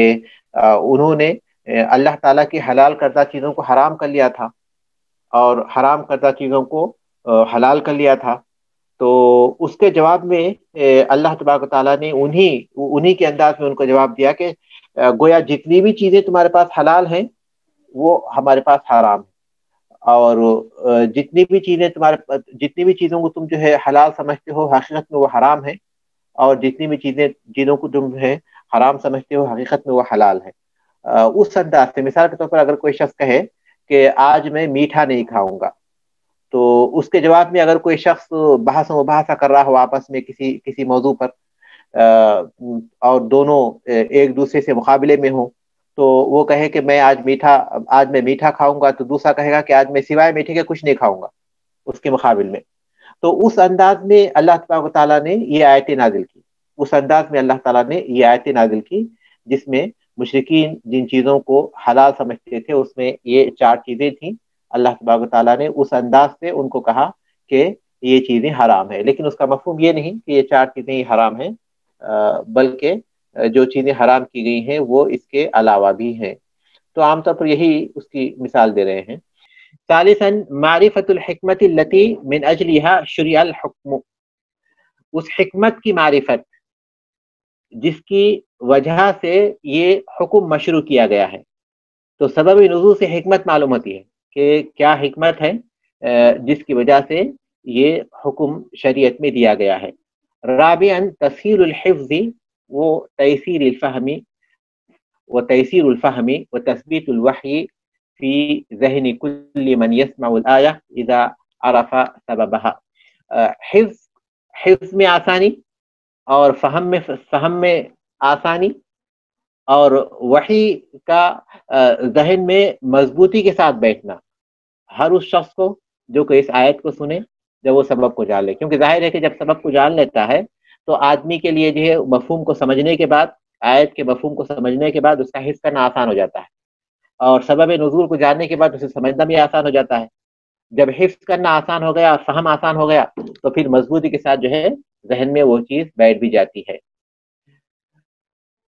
انہوں نے اللہ تعالیٰ کی حلال کردہ چیزوں کو حرام کر لیا تھا اور حرام کردہ چیزوں کو حلال کر لیا تھا. تو اس کے جواب میں اللہ تبارک تعالیٰ نے انہی کے انداز میں ان کو جواب دیا کہ گویا جتنی بھی چیزیں تمہارے پاس حلال ہیں وہ ہمارے پاس حرام ہیں، اور جتنی بھی چیزوں کو تم جو ہے حلال سمجھتے ہو حقیقت میں وہ حرام ہے، اور جتنی بھی چیزوں کو تم ہے حرام سمجھتے ہو حقیقت میں وہ حلال ہے. اس انداز سے، مثال کے طور پر اگر کوئی شخص کہے کہ آج میں میٹھا نہیں کھاؤں گا، تو اس کے جواب میں اگر کوئی شخص بحث و مباحثہ کر رہا ہو آپس میں کسی کسی موضوع پر، اور دونوں ایک دوسرے سے مقابلے میں ہوں، تو وہ کہے کہ آج میں میٹھا کھاؤں گا، تو دوسرا کہے گا کہ آج میں سوائے میٹھے کے کچھ نہیں کھاؤں گا اس کے مقابل میں. تو اس انداز میں اللہ تبارک و تعالیٰ نے یہ آیتیں نازل کی، اس انداز میں اللہ تعالیٰ نے یہ آیتیں نازل کی جس میں مشرکین جن چیزوں کو حلال سمجھتے تھے اس میں یہ 4 چیزیں تھیں. اللہ تبارک و تعالیٰ نے اس انداز سے ان کو کہا کہ یہ چیزیں حرام ہیں، لیکن اس کا مفہوم یہ نہیں کہ یہ 4 چیزیں ہی حرام ہیں، بلکہ جو چیزیں حرام کی گئی ہیں وہ اس کے علاوہ بھی ہیں. تو عام طور پر یہی اس کی مثال دے رہے ہیں. ثالثا معرفت الحکمت التي من اجلها شرع الحکم، اس حکمت کی معرفت جس کی وجہ سے یہ حکم مشروع کیا گیا ہے. تو سبب نزول سے حکمت معلوم ہوتی ہے کہ کیا حکمت ہے جس کی وجہ سے یہ حکم شریعت میں دیا گیا ہے. رابعا تسهيل الحفظ وتيسير الفهم وتثبيت الوحي في ذهن كل من يسمع الآية إذا عرف سببها. حفظ میں آسانی اور فہم میں آسانی اور وحی کا ذہن میں مضبوطی کے ساتھ بیٹھنا ہر اس شخص کو جو کہ اس آیت کو سنے جب وہ سبب کو جان لے. کیونکہ ظاہر ہے کہ جب سبب کو جان لیتا ہے تو آدمی کے لیے جو ہے مفہوم کو سمجھنے کے بعد، آیت کے مفہوم کو سمجھنے کے بعد اس کا حفظ کرنا آسان ہو جاتا ہے، اور سبب نزول کو جاننے کے بعد اسے سمجھنا بھی آسان ہو جاتا ہے. جب حفظ کرنا آسان ہو گیا اور فہم آسان ہو گیا تو پھر مضبوطی کے ساتھ جو ہے ذہن میں وہ چیز بیٹھ بھی جاتی ہے.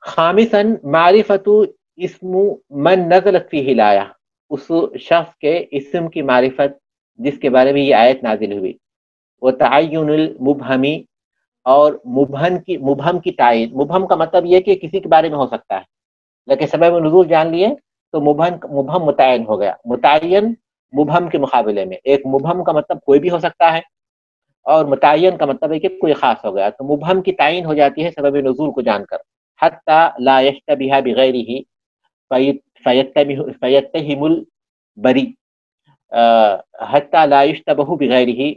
خامسا معرفت اسم من نزلت فیہ الآیہ، اس شخص کے اسم کی معرفت جس کے بارے میں یہ آیت نازل ہوئی. وتعین المبہمی، اور مبہم کی تعین. مبہم کا مطلب یہ کہ کسی کے بارے میں ہو سکتا ہے، لیکن سبب نزول جان لیے تو مبہم متعین ہو گیا. متعین مبہم کے مقابلے میں، ایک مبہم کا مطلب کوئی بھی ہو سکتا ہے اور متعین کا مطلب ہے کہ کوئی خاص ہو گیا. تو مبہم کی تعین ہو جاتی ہے سبب نزول کو جان کر. حتی لا یشتبہ بغیرہ فیتہم البری، حتی لا یشتبہ بغیرہ،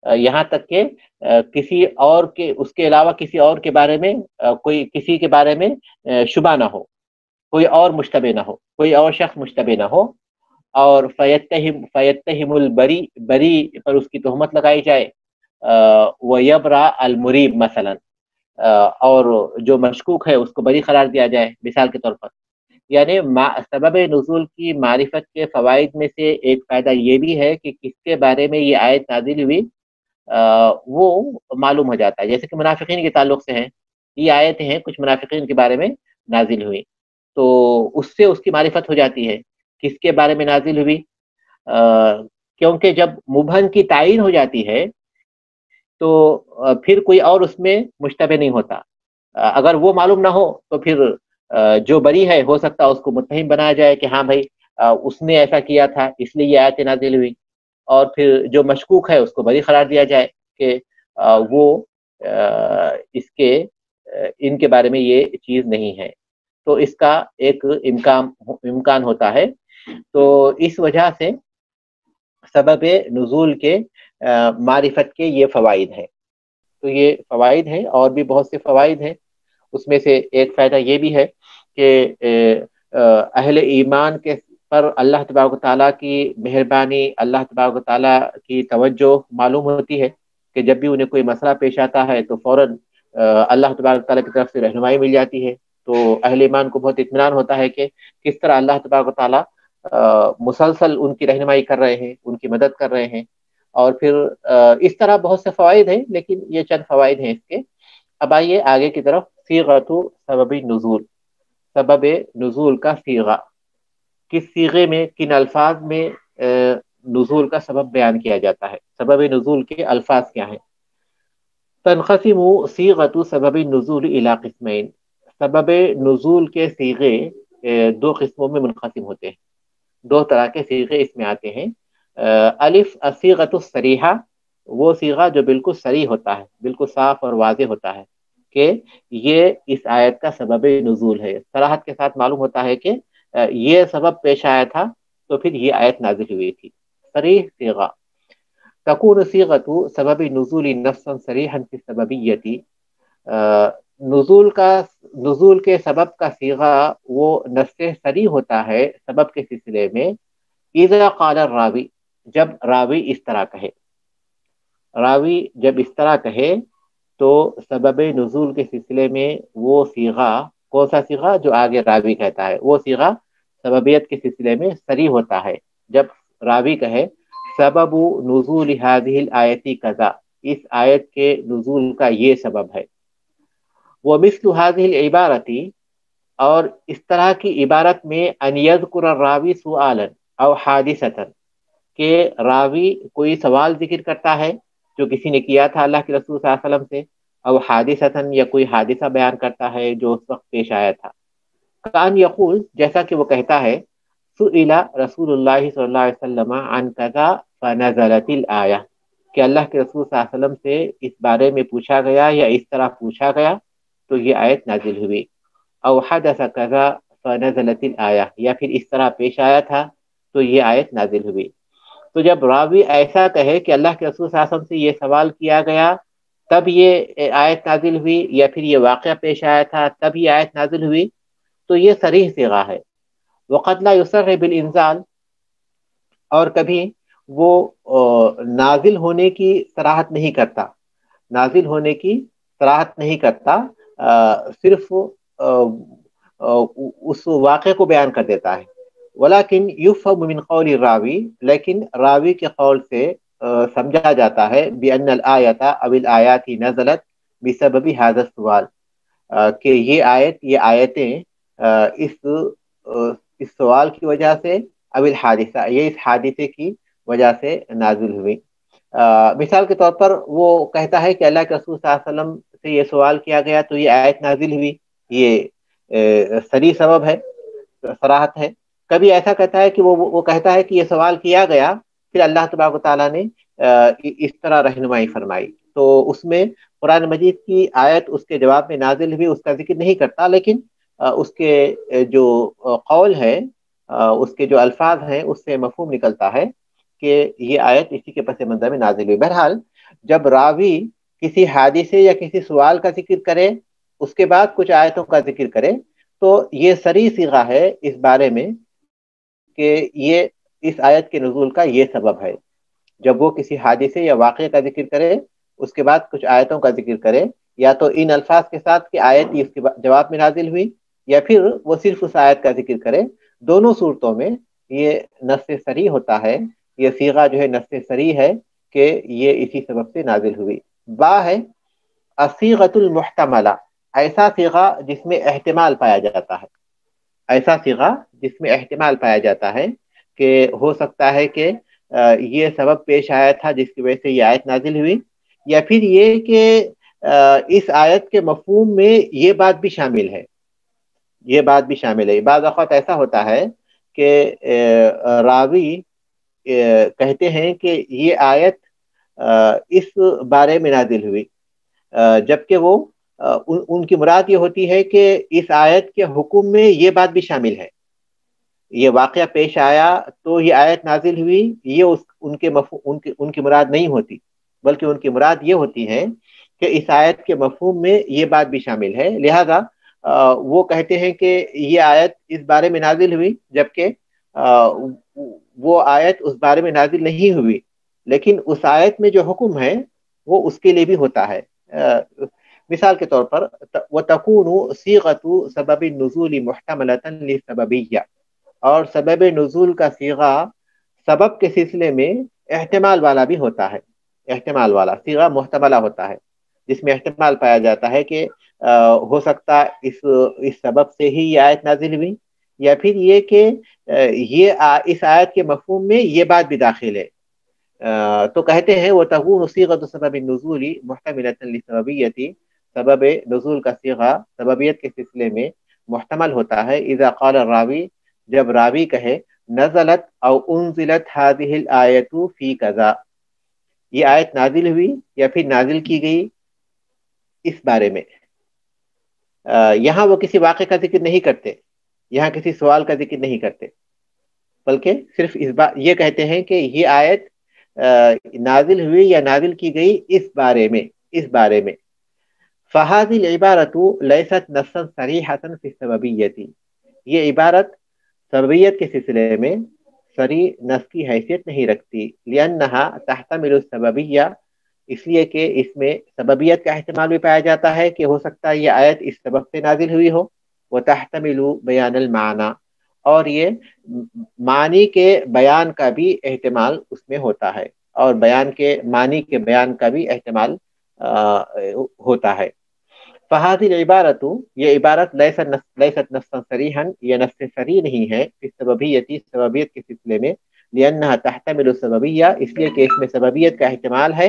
یہاں تک کہ کسی اور کے، اس کے علاوہ کسی اور کے بارے میں کوئی کسی کے بارے میں شبہ نہ ہو، کوئی اور مشتبہ نہ ہو، کوئی اور شخص مشتبہ نہ ہو. اور فیتہم البری، بری پر اس کی تہمت لگائی جائے. ویبرا المریب مثلا، اور جو مشکوک ہے اس کو بری قرار دیا جائے مثال کے طور پر. یعنی سبب نزول کی معرفت کے فوائد میں سے ایک فائدہ یہ بھی ہے کہ کس کے بارے میں یہ آیت نازل ہوئی وہ معلوم ہو جاتا ہے. جیسے کہ منافقین کے تعلق سے ہیں یہ آیتیں ہیں، کچھ منافقین کے بارے میں نازل ہوئی، تو اس سے اس کی معرفت ہو جاتی ہے کس کے بارے میں نازل ہوئی. کیونکہ جب مبہم کی تعین ہو جاتی ہے تو پھر کوئی اور اس میں مشتبہ نہیں ہوتا. اگر وہ معلوم نہ ہو تو پھر جو بری ہے ہو سکتا ہے اس کو متہم بنایا جائے کہ ہاں بھائی اس نے ایسا کیا تھا اس لیے یہ آیت نازل ہوئی، اور پھر جو مشکوک ہے اس کو بری قرار دیا جائے کہ وہ اس کے ان کے بارے میں یہ چیز نہیں ہے. تو اس کا ایک امکان ہوتا ہے. تو اس وجہ سے سبب نزول کے معرفت کے یہ فوائد ہیں. تو یہ فوائد ہیں، اور بھی بہت سے فوائد ہیں. اس میں سے ایک فائدہ یہ بھی ہے کہ اہل ایمان کے پر اللہ تبارک و تعالیٰ کی مہربانی، اللہ تبارک و تعالیٰ کی توجہ معلوم ہوتی ہے کہ جب بھی انہیں کوئی مسئلہ پیش آتا ہے تو فوراً اللہ تبارک و تعالیٰ کی طرف سے رہنمائی مل جاتی ہے. تو اہل ایمان کو بہت اطمینان ہوتا ہے کہ کس طرح اللہ تبارک و تعالیٰ مسلسل ان کی رہنمائی کر رہے ہیں، ان کی مدد کر رہے ہیں. اور پھر اس طرح بہت سے فوائد ہیں، لیکن یہ چند فوائد ہیں اس کے. اب آئیے آگے کی طرف. صیغۃ سبب نزول، سبب نزول کا صیغہ، کس صیغے میں، کن الفاظ میں نزول کا سبب بیان کیا جاتا ہے، سبب نزول کے الفاظ کیا ہیں. تنقسم صیغۃ سبب النزول الی قسمین، سبب نزول کے صیغے 2 قسموں میں منقسم ہوتے ہیں. 2 طرح کے صیغے اس میں آتے ہیں. الف الصیغۃ الصریحہ، وہ صیغہ جو بالکل صریح ہوتا ہے، بالکل صاف اور واضح ہوتا ہے کہ یہ اس آیت کا سبب نزول ہے. صراحت کے ساتھ معلوم ہوتا ہے کہ یہ سبب پیش آیا تھا تو پھر یہ آیت نازل ہوئی تھی. صریح صیغہ تکون صیغۃ سبب نزول نصا صریحا فی السببیۃ. نزول کے سبب کا صیغہ وہ نص صریح ہوتا ہے سبب کے سلسلے میں. اذا قال الراوی جب راوی اس طرح کہے. راوی جب اس طرح کہے تو سبب نزول کے سلسلے میں وہ صیغہ کون سا صیغہ جو آگے راوی کہتا ہے وہ صیغہ سببیت کے سلسلے میں صریح ہوتا ہے جب راوی کہے سبب نزول هذه الآیت کذا، اس آیت کے نزول کا یہ سبب ہے. ومثل هذه العبارت اور اس طرح کی عبارت میں ان یذکر الراوی سؤالا او حادثتا کہ راوی کوئی سوال ذکر کرتا ہے جو کسی نے کیا تھا اللہ کے رسول صلی اللہ علیہ وسلم سے، او حادثتا یا کوئی حادثہ بیان کرتا ہے جو اس وقت پیش آیا تھا. کان یقول جیسا کہ وہ کہتا ہے سئل رسول اللہ صلی اللہ علیہ وسلم عن کذا فنزلت الآیہ کہ اللہ کے رسول صلی اللہ علیہ وسلم سے اس بارے میں پوچھا گیا یا اس طرح پوچھا گیا تو یہ آیت نازل ہوئی. او حدث کذا فنزلت الآیہ یا پھر اس طرح پیش آیا تھا تو یہ آیت نازل ہوئی. تو جب راوی ایسا کہے کہ اللہ کے رسول صلی اللہ علیہ وسلم سے یہ سوال کیا گیا تب یہ آیت نازل ہوئی یا پھر یہ واقعہ پیش آیا تھا تب یہ آیت نازل ہوئی تو یہ صریح صیغہ ہے. وقد لا يصرح بالانزال اور کبھی وہ نازل ہونے کی صراحت نہیں کرتا. نازل ہونے کی صراحت نہیں کرتا صرف اس واقعے کو بیان کر دیتا ہے. ولیکن یفهم من قول الراوی لیکن راوی کے قول سے سمجھا جاتا ہے بأن الآیت او الآیات نزلت بسبب هذا السؤال کہ یہ آیتیں اس سوال کی وجہ سے او الحادثہ یہ اس حادثے کی وجہ سے نازل ہوئی. مثال کے طور پر وہ کہتا ہے کہ اللہ کے رسول صلی اللہ علیہ وسلم سے یہ سوال کیا گیا تو یہ آیت نازل ہوئی. یہ صریح سبب ہے صراحت ہے. کبھی ایسا کہتا ہے کہ وہ کہتا ہے کہ یہ سوال کیا گیا پھر اللہ تبارک و تعالیٰ نے اس طرح رہنمائی فرمائی تو اس میں قرآن مجید کی آیت اس کے جواب میں نازل ہوئی اس کا ذکر نہیں کرتا لیکن اس کے جو قول ہے اس کے جو الفاظ ہیں اس سے مفہوم نکلتا ہے کہ یہ آیت اسی کے پس منظر میں نازل ہوئی. بہرحال جب راوی کسی حادثے یا کسی سوال کا ذکر کرے اس کے بعد کچھ آیتوں کا ذکر کرے تو یہ صریح صیغہ ہے اس بارے میں کہ یہ اس آیت کے نزول کا یہ سبب ہے. جب وہ کسی حادثے یا واقعے کا ذکر کرے اس کے بعد کچھ آیتوں کا ذکر کرے یا تو ان الفاظ کے ساتھ کہ آیت اس کے جواب میں نازل ہوئی یا پھر وہ صرف اس آیت کا ذکر کرے. دونوں صورتوں میں یہ نص صریح ہوتا ہے. یہ صیغہ جو ہے نص صریح ہے کہ یہ اسی سبب سے نازل ہوئی. با ہے الصیغۃ المحتملہ ایسا صیغہ جس میں احتمال پایا جاتا ہے. ایسا صیغہ جس میں احتمال پایا جاتا ہے کہ ہو سکتا ہے کہ یہ سبب پیش آیا تھا جس کی وجہ سے یہ آیت نازل ہوئی یا پھر یہ کہ اس آیت کے مفہوم میں یہ بات بھی شامل ہے. یہ بات بھی شامل ہے. بعض اوقات ایسا ہوتا ہے کہ راوی کہتے ہیں کہ یہ آیت اس بارے میں نازل ہوئی جبکہ وہ ان کی مراد یہ ہوتی ہے کہ اس آیت کے حکم میں یہ بات بھی شامل ہے. یہ واقعہ پیش آیا تو یہ آیت نازل ہوئی یہ ان کی مراد نہیں ہوتی بلکہ ان کی مراد یہ ہوتی ہے کہ اس آیت کے مفہوم میں یہ بات بھی شامل ہے. لہذا وہ کہتے ہیں کہ یہ آیت اس بارے میں نازل ہوئی جبکہ وہ آیت اس بارے میں نازل نہیں ہوئی لیکن اس آیت میں جو حکم ہے وہ اس کے لیے بھی ہوتا ہے. مثال کے طور پر وَتَكُونُ صِيغَةُ سَبَبِ النُّزُولِ مُحْتَمَلَةً لِلسَّبَبِيَّةِ اور سبب نزول کا صیغہ سبب کے سلسلے میں احتمال والا بھی ہوتا ہے. احتمال والا صیغہ محتملہ ہوتا ہے جس میں احتمال پایا جاتا ہے کہ ہو سکتا اس سبب سے ہی یہ آیت نازل ہوئی یا پھر یہ کہ اس آیت کے مفہوم میں یہ بات بھی داخل ہے. تو کہتے ہیں وہ تکون صیغۃ سبب النزول محتملۃ للسببیۃ سبب نزول کا صیغہ سببیت کے سلسلے میں محتمل ہوتا ہے اذا قال الراوی جب راوی کہے نزلت او انزلت هذه الآیت فی کذا یہ آیت نازل ہوئی یا پھر نازل کی گئی اس بارے میں. یہاں وہ کسی واقعے کا ذکر نہیں کرتے یہاں کسی سوال کا ذکر نہیں کرتے، بلکہ صرف اس بات یہ کہتے ہیں کہ یہ آیت نازل ہوئی یا نازل کی گئی اس بارے میں فہذه العبارة ليست نصا صریحة في السببیة، یہ عبارت سببیت کے سلسلے میں صریح نص کی حیثیت نہیں رکھتی، لأنها تحتمل السببیہ، اس لیے کہ اس میں سببیت کا احتمال بھی پایا جاتا ہے کہ ہو سکتا ہے یہ آیت اس سبب سے نازل ہوئی ہو، وتحتمل بیان المعنی، اور یہ معنی کے بیان کا بھی احتمال اس میں ہوتا ہے، اور بیان کے معنی کے بیان کا بھی احتمال ہوتا ہے۔ فہذه العبارت، یہ عبارت لیست نصا صریحا، یہ نص صریح نہیں ہے فی السببیت، سببیت کے سلسلے میں، لأنها تحتمل السببیہ، اس لیے کہ اس میں سببیت کا احتمال ہے،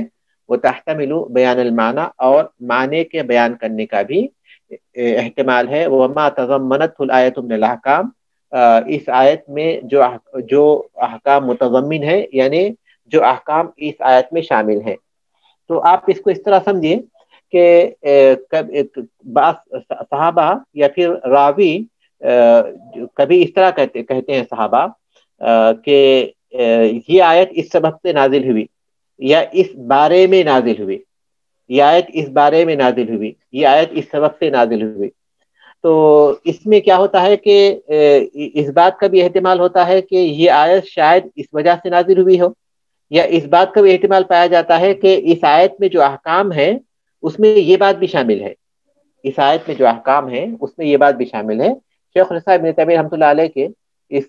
وتحتمل بیان المعنی، اور معنی کے بیان کرنے کا بھی احتمال ہے، وما تضمنته الآیۃ من الاحکام، اس آیت میں جو احکام متضمن ہے، یعنی جو احکام اس آیت میں شامل ہیں۔ تو آپ اس کو اس طرح سمجھیے کہ بعض صحابہ یا پھر راوی کبھی اس طرح کہتے ہیں صحابہ کہ یہ آیت اس سبب سے نازل ہوئی، یا اس بارے میں نازل ہوئی، یہ آیت اس بارے میں نازل ہوئی، یہ آیت اس سبب سے نازل ہوئی۔ تو اس میں کیا ہوتا ہے کہ اس بات کا بھی احتمال ہوتا ہے کہ یہ آیت شاید اس وجہ سے نازل ہوئی ہو، یا اس بات کا بھی احتمال پایا جاتا ہے کہ اس آیت میں جو احکام ہے اس میں یہ بات بھی شامل ہے، اس آیت میں جو احکام ہے اس میں یہ بات بھی شامل ہے۔ شیخ الاسلام ابن تیمیہ رحمۃ اللہ علیہ کے اس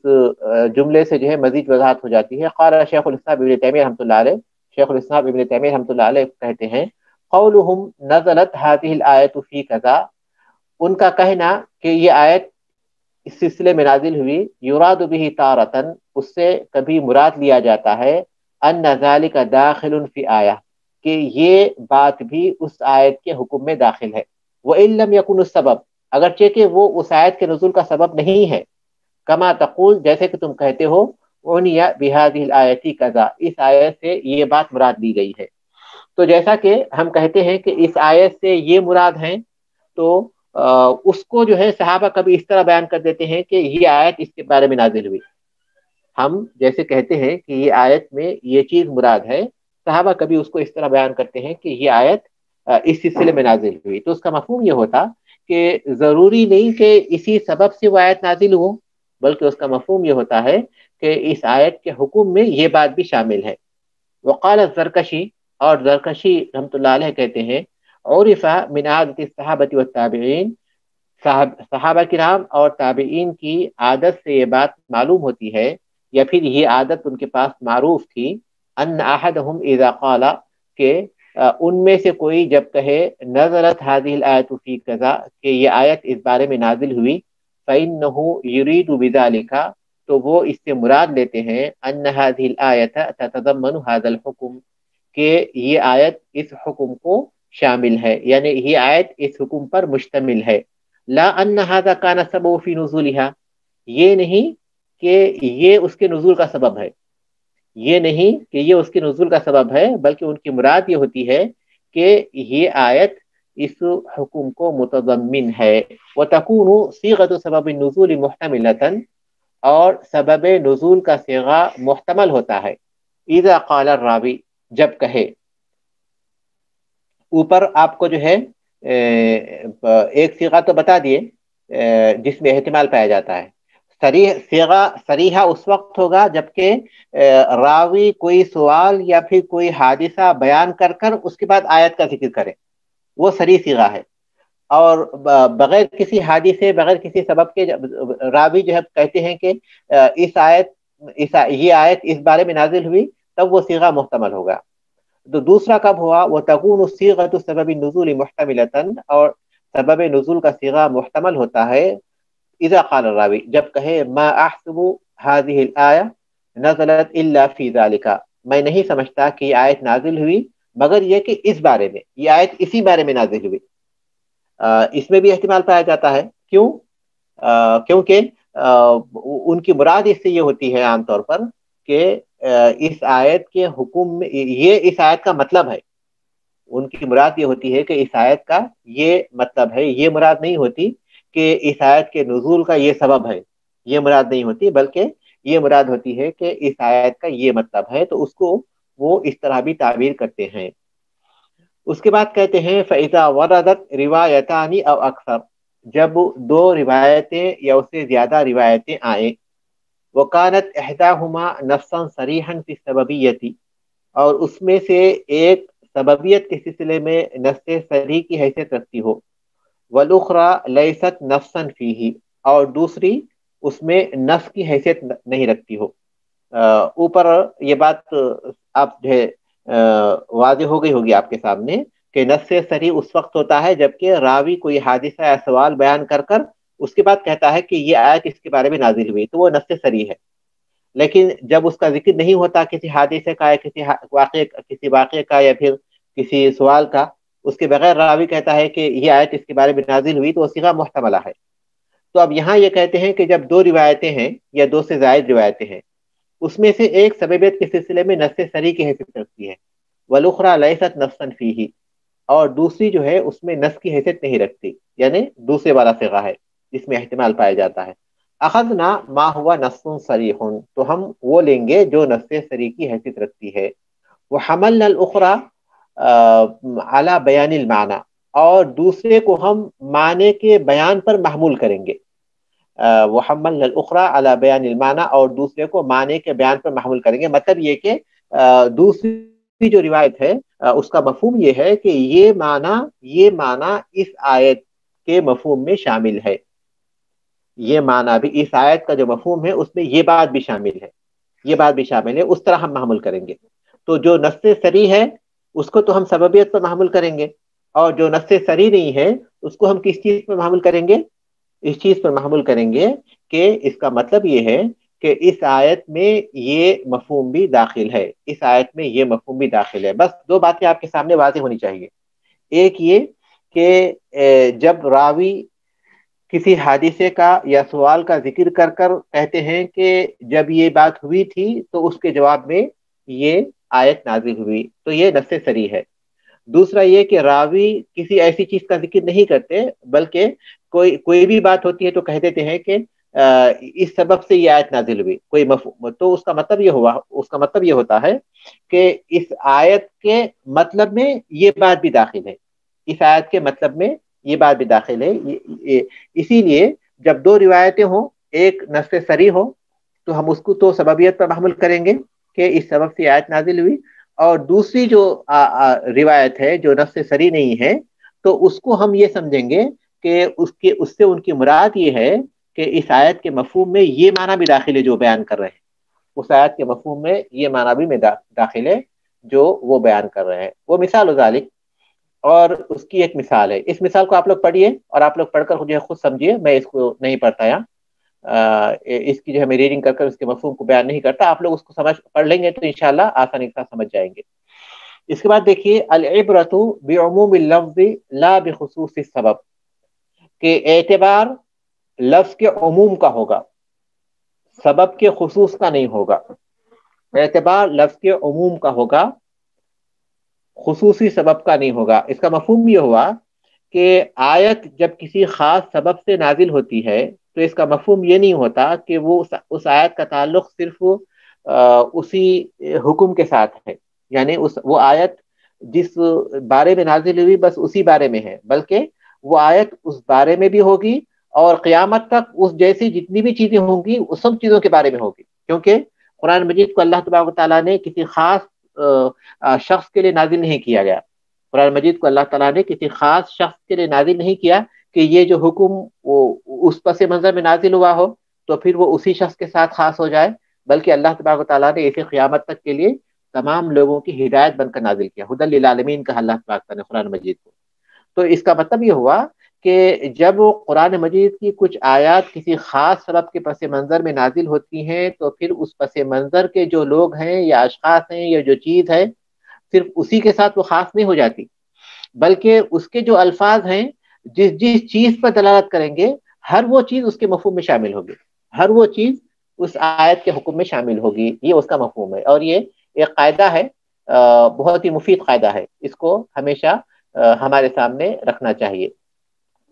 جملے سے جو ہے مزید وضاحت ہو جاتی ہے۔ قال شیخ الاسلام ابن تیمیہ رحمۃ اللہ علیہ، شیخ الاسلام ابن تیمیہ رحمۃ اللہ علیہ کہتے ہیں قولہم نزلت هذه الآیۃ فی کذا، ان کا کہنا کہ یہ آیت اس سلسلے میں نازل ہوئی، یراد به تارتن، اس سے کبھی مراد لیا جاتا ہے ان ذالک داخل فی آیہ، کہ یہ بات بھی اس آیت کے حکم میں داخل ہے، وَإِن لَمْ يَكُنُ السَّبَبْ، اگرچہ کہ وہ اس آیت کے نزول کا سبب نہیں ہے، کما تقول، جیسے کہ تم کہتے ہو، اُنِیَ بِهَذِهِ الْآیَةِ کذا، اس آیت سے یہ بات مراد لی گئی ہے۔ تو جیسا کہ ہم کہتے ہیں کہ اس آیت سے یہ مراد ہیں، تو اس کو جو ہے صحابہ کبھی اس طرح بیان کر دیتے ہیں کہ یہ آیت اس کے بارے میں نازل ہوئی۔ ہم جیسے کہتے ہیں کہ یہ آیت میں یہ چیز مراد ہے، صحابہ کبھی اس کو اس طرح بیان کرتے ہیں کہ یہ آیت اس سلسلے میں نازل ہوئی۔ تو اس کا مفہوم یہ ہوتا کہ ضروری نہیں کہ اسی سبب سے وہ آیت نازل ہو، بلکہ اس کا مفہوم یہ ہوتا ہے کہ اس آیت کے حکم میں یہ بات بھی شامل ہے۔ وقال الزرکشی، اور زرکشی رحمۃ اللہ علیہ کہتے ہیں عرف من عادت الصحابۃ والتابعین، صحابہ کرام اور تابعین کی عادت سے یہ بات معلوم ہوتی ہے، یا پھر یہ عادت ان کے پاس معروف تھی، ان احدہم اذا قال، کہ ان میں سے کوئی جب کہے نزلت هذه الآیۃ فی کذا، کہ یہ آیت اس بارے میں نازل ہوئی، فإنه يريد بذلك، تو وہ اس سے مراد لیتے ہیں ان هذه الآیۃ تتضمن هذا الحکم، کہ یہ آیت اس حکم کو شامل ہے، یعنی یہ آیت اس حکم پر مشتمل ہے، لا ان هذا كان سبب في نزولها، یہ نہیں کہ یہ اس کے نزول کا سبب ہے، یہ نہیں کہ یہ اس کے نزول کا سبب ہے، بلکہ ان کی مراد یہ ہوتی ہے کہ یہ آیت اس حکم کو متضمن ہے۔ وَتَكُونُ صِيغَةُ سَبَبِ النُّزُولِ مُحْتَمِلَةً، اور سبب نزول کا صیغہ محتمل ہوتا ہے، اذا قال الراوی، جب کہے۔ اوپر آپ کو جو ہے ایک صیغہ تو بتا دیے جس میں احتمال پایا جاتا ہے۔ صیغہ صریحہ اس وقت ہوگا جبکہ راوی کوئی سوال یا پھر کوئی حادثہ بیان کر کر اس کے بعد آیت کا ذکر کرے، وہ صریح صیغہ ہے۔ اور بغیر کسی حادثے، بغیر کسی سبب کے راوی جو ہے کہتے ہیں کہ یہ آیت اس بارے میں نازل ہوئی، تب وہ صیغہ محتمل ہوگا۔ تو دوسرا کب ہوا، وَتَكُونُ صِيغَةُ سَبَبِ النُّزُولِ مُحْتَمِلَةً، اور سبب نزول کا صیغہ محتمل ہوتا ہے، اذا قال الراوی، جب کہے ما احسب هذه الآیہ نزلت الا فی ذالک، میں نہیں سمجھتا کہ یہ آیت نازل ہوئی مگر یہ کہ اس بارے میں، یہ آیت اسی بارے میں نازل ہوئی۔ اس میں بھی احتمال پایا جاتا ہے، کیوں؟ کیونکہ ان کی مراد اس سے یہ ہوتی ہے عام طور پر کہ اس آیت کے حکم میں، یہ اس آیت کا مطلب ہے، ان کی مراد یہ ہوتی ہے کہ اس آیت کا یہ مطلب ہے، یہ مراد نہیں ہوتی کہ اس آیت کے نزول کا یہ سبب ہے، یہ مراد نہیں ہوتی، بلکہ یہ مراد ہوتی ہے کہ اس آیت کا یہ مطلب ہے، تو اس کو وہ اس طرح بھی تعبیر کرتے ہیں۔ اس کے بعد کہتے ہیں فَإِذَا وَرَدَتْ رِوَایَتَانِ أَوْ أَكْثَرَ، جب دو روایتیں یا اس سے زیادہ روایتیں آئیں، وَكَانَتْ إِحْدَاهُمَا نَصًّا صَرِيحًا فِي السَّبَبِيَّةِ، اور اس میں سے ایک سببیت کے سلسلے میں نص صریح کی حیثیت رکھتی ہو، وَالْأُخْرَى لَيْسَتْ نَصًّا فِيهِ، اور دوسری اس میں نص کی حیثیت نہیں رکھتی ہو۔ اوپر یہ بات آپ جو ہے واضح ہو گئی ہوگی آپ کے سامنے کہ نص صریح اس وقت ہوتا ہے جبکہ راوی کوئی حادثہ یا سوال بیان کر کر اس کے بعد کہتا ہے کہ یہ آیت اس کے بارے میں نازل ہوئی، تو وہ نص صریح ہے۔ لیکن جب اس کا ذکر نہیں ہوتا کسی حادثے کا یا کسی واقعے کا یا پھر کسی سوال کا، اس کے بغیر راوی کہتا ہے کہ یہ آیت اس کے بارے میں نازل ہوئی، تو وہ صیغہ محتملہ ہے۔ تو اب یہاں یہ کہتے ہیں کہ جب دو روایتیں ہیں یا دو سے زائد روایتیں ہیں، اس میں سے ایک سببیت کے سلسلے میں نص صریح کی حیثیت رکھتی ہے، وَالْأُخْرَى لَيْسَتْ نَصًّا فِيهِ، اور دوسری جو ہے اس میں نص کی حیثیت نہیں رکھتی، یعنی دوسرے والا صیغہ ہے جس میں احتمال پایا جاتا ہے۔ اخذنا ما ہوا نص صریح، تو ہم وہ لیں گے جو نص صریح کی حیثیت رکھتی ہے۔ وحملنا الاخرى على بیان المعنی، اور دوسرے کو ہم معنی کے بیان پر محمول کریں گے۔ وحملنا الاخرى على بیان المعنی، اور دوسرے کو معنی کے بیان پر محمول کریں گے، مطلب یہ کہ دوسری جو روایت ہے اس کا مفہوم یہ ہے کہ یہ معنی اس آیت کے مفہوم میں شامل ہے، یہ معنی بھی اس آیت کا جو مفہوم ہے اس میں یہ بات بھی شامل ہے، یہ بات بھی شامل ہے، اس طرح ہم محمول کریں گے۔ تو جو نص صریح ہے اس کو تو ہم سببیت پر محمول کریں گے، اور جو نص صریح نہیں ہے اس کو ہم کس چیز پر محمول کریں گے؟ اس چیز پر محمول کریں گے کہ اس کا مطلب یہ ہے کہ اس آیت میں یہ مفہوم بھی داخل ہے، اس آیت میں یہ مفہوم بھی داخل ہے۔ بس دو باتیں آپ کے سامنے واضح ہونی چاہیے۔ ایک یہ کہ جب راوی کسی حادثے کا یا سوال کا ذکر کر کر کہتے ہیں کہ جب یہ بات ہوئی تھی تو اس کے جواب میں یہ آیت نازل ہوئی، تو یہ نص صریح ہے۔ دوسرا یہ کہ راوی کسی ایسی چیز کا ذکر نہیں کرتے، بلکہ کوئی بھی بات ہوتی ہے تو کہہ دیتے ہیں کہ اس سبب سے یہ آیت نازل ہوئی، کوئی مفہوم، تو اس کا مطلب یہ ہوتا ہے کہ اس آیت کے مطلب میں یہ بات بھی داخل ہے، اس آیت کے مطلب میں یہ بات بھی داخل ہے۔ اسی لیے جب دو روایتیں ہوں، ایک نص صریح ہو تو ہم اس کو تو سببیت پر محمول کریں گے کہ اس سبب سے آیت نازل ہوئی، اور دوسری جو روایت ہے جو نص صریح نہیں ہے تو اس کو ہم یہ سمجھیں گے کہ اس سے ان کی مراد یہ ہے کہ اس آیت کے مفہوم میں یہ معنی بھی داخل ہے جو بیان کر رہے ہیں، اس آیت کے مفہوم میں یہ معنی بھی داخل ہے جو وہ بیان کر رہے ہیں۔ وہ مثال ذالک، اور اس کی ایک مثال ہے، اس مثال کو آپ لوگ پڑھیے اور آپ لوگ پڑھ کر جو ہے خود سمجھیے، میں اس کو نہیں پڑھتا یہاں، اس کی جو ہے میں ریڈنگ کر کر اس کے مفہوم کو بیان نہیں کرتا، آپ لوگ اس کو پڑھ لیں گے تو انشاءاللہ آسانی کے ساتھ سمجھ جائیں گے۔ اس کے بعد دیکھیے العبرۃ بعموم اللفظ لا بخصوص السبب، کہ اعتبار لفظ کے عموم کا ہوگا، سبب کے خصوص کا نہیں ہوگا۔ اعتبار لفظ کے عموم کا ہوگا، خصوصی سبب کا نہیں ہوگا۔ اس کا مفہوم یہ ہوا کہ آیت جب کسی خاص سبب سے نازل ہوتی ہے تو اس کا مفہوم یہ نہیں ہوتا کہ وہ اس آیت کا تعلق صرف اسی حکم کے ساتھ ہے، یعنی وہ آیت جس بارے میں نازل ہوئی بس اسی بارے میں ہے، بلکہ وہ آیت اس بارے میں بھی ہوگی اور قیامت تک اس جیسی جتنی بھی چیزیں ہوں گی اس سب چیزوں کے بارے میں ہوگی، کیونکہ قرآن مجید کو اللہ تبارک و تعالیٰ نے کسی خاص شخص کے لیے نازل نہیں کیا گیا۔ قرآن مجید کو اللہ تعالیٰ نے کسی خاص شخص کے لیے نازل نہیں کیا کہ یہ جو حکم اس پس منظر میں نازل ہوا ہو تو پھر وہ اسی شخص کے ساتھ خاص ہو جائے، بلکہ اللہ تبارک و تعالیٰ نے اسے قیامت تک کے لیے تمام لوگوں کی ہدایت بن کر نازل کیا، ہدی للعالمین کہا اللہ تبارک و تعالیٰ نے قرآن مجید کو۔ تو اس کا مطلب یہ ہوا کہ جب قرآن مجید کی کچھ آیات کسی خاص سبب کے پس منظر میں نازل ہوتی ہیں تو پھر اس پس منظر کے جو لوگ ہیں یا اشخاص ہیں یا جو چیز ہے صرف اسی کے ساتھ وہ خاص نہیں ہو جاتی، بلکہ اس کے جو الفاظ ہیں جس چیز پر دلالت کریں گے ہر وہ چیز اس کے مفہوم میں شامل ہوگی، ہر وہ چیز اس آیت کے حکم میں شامل ہوگی، یہ اس کا مفہوم ہے۔ اور یہ ایک قاعدہ ہے، بہت ہی مفید قاعدہ ہے، اس کو ہمیشہ ہمارے سامنے رکھنا چاہیے۔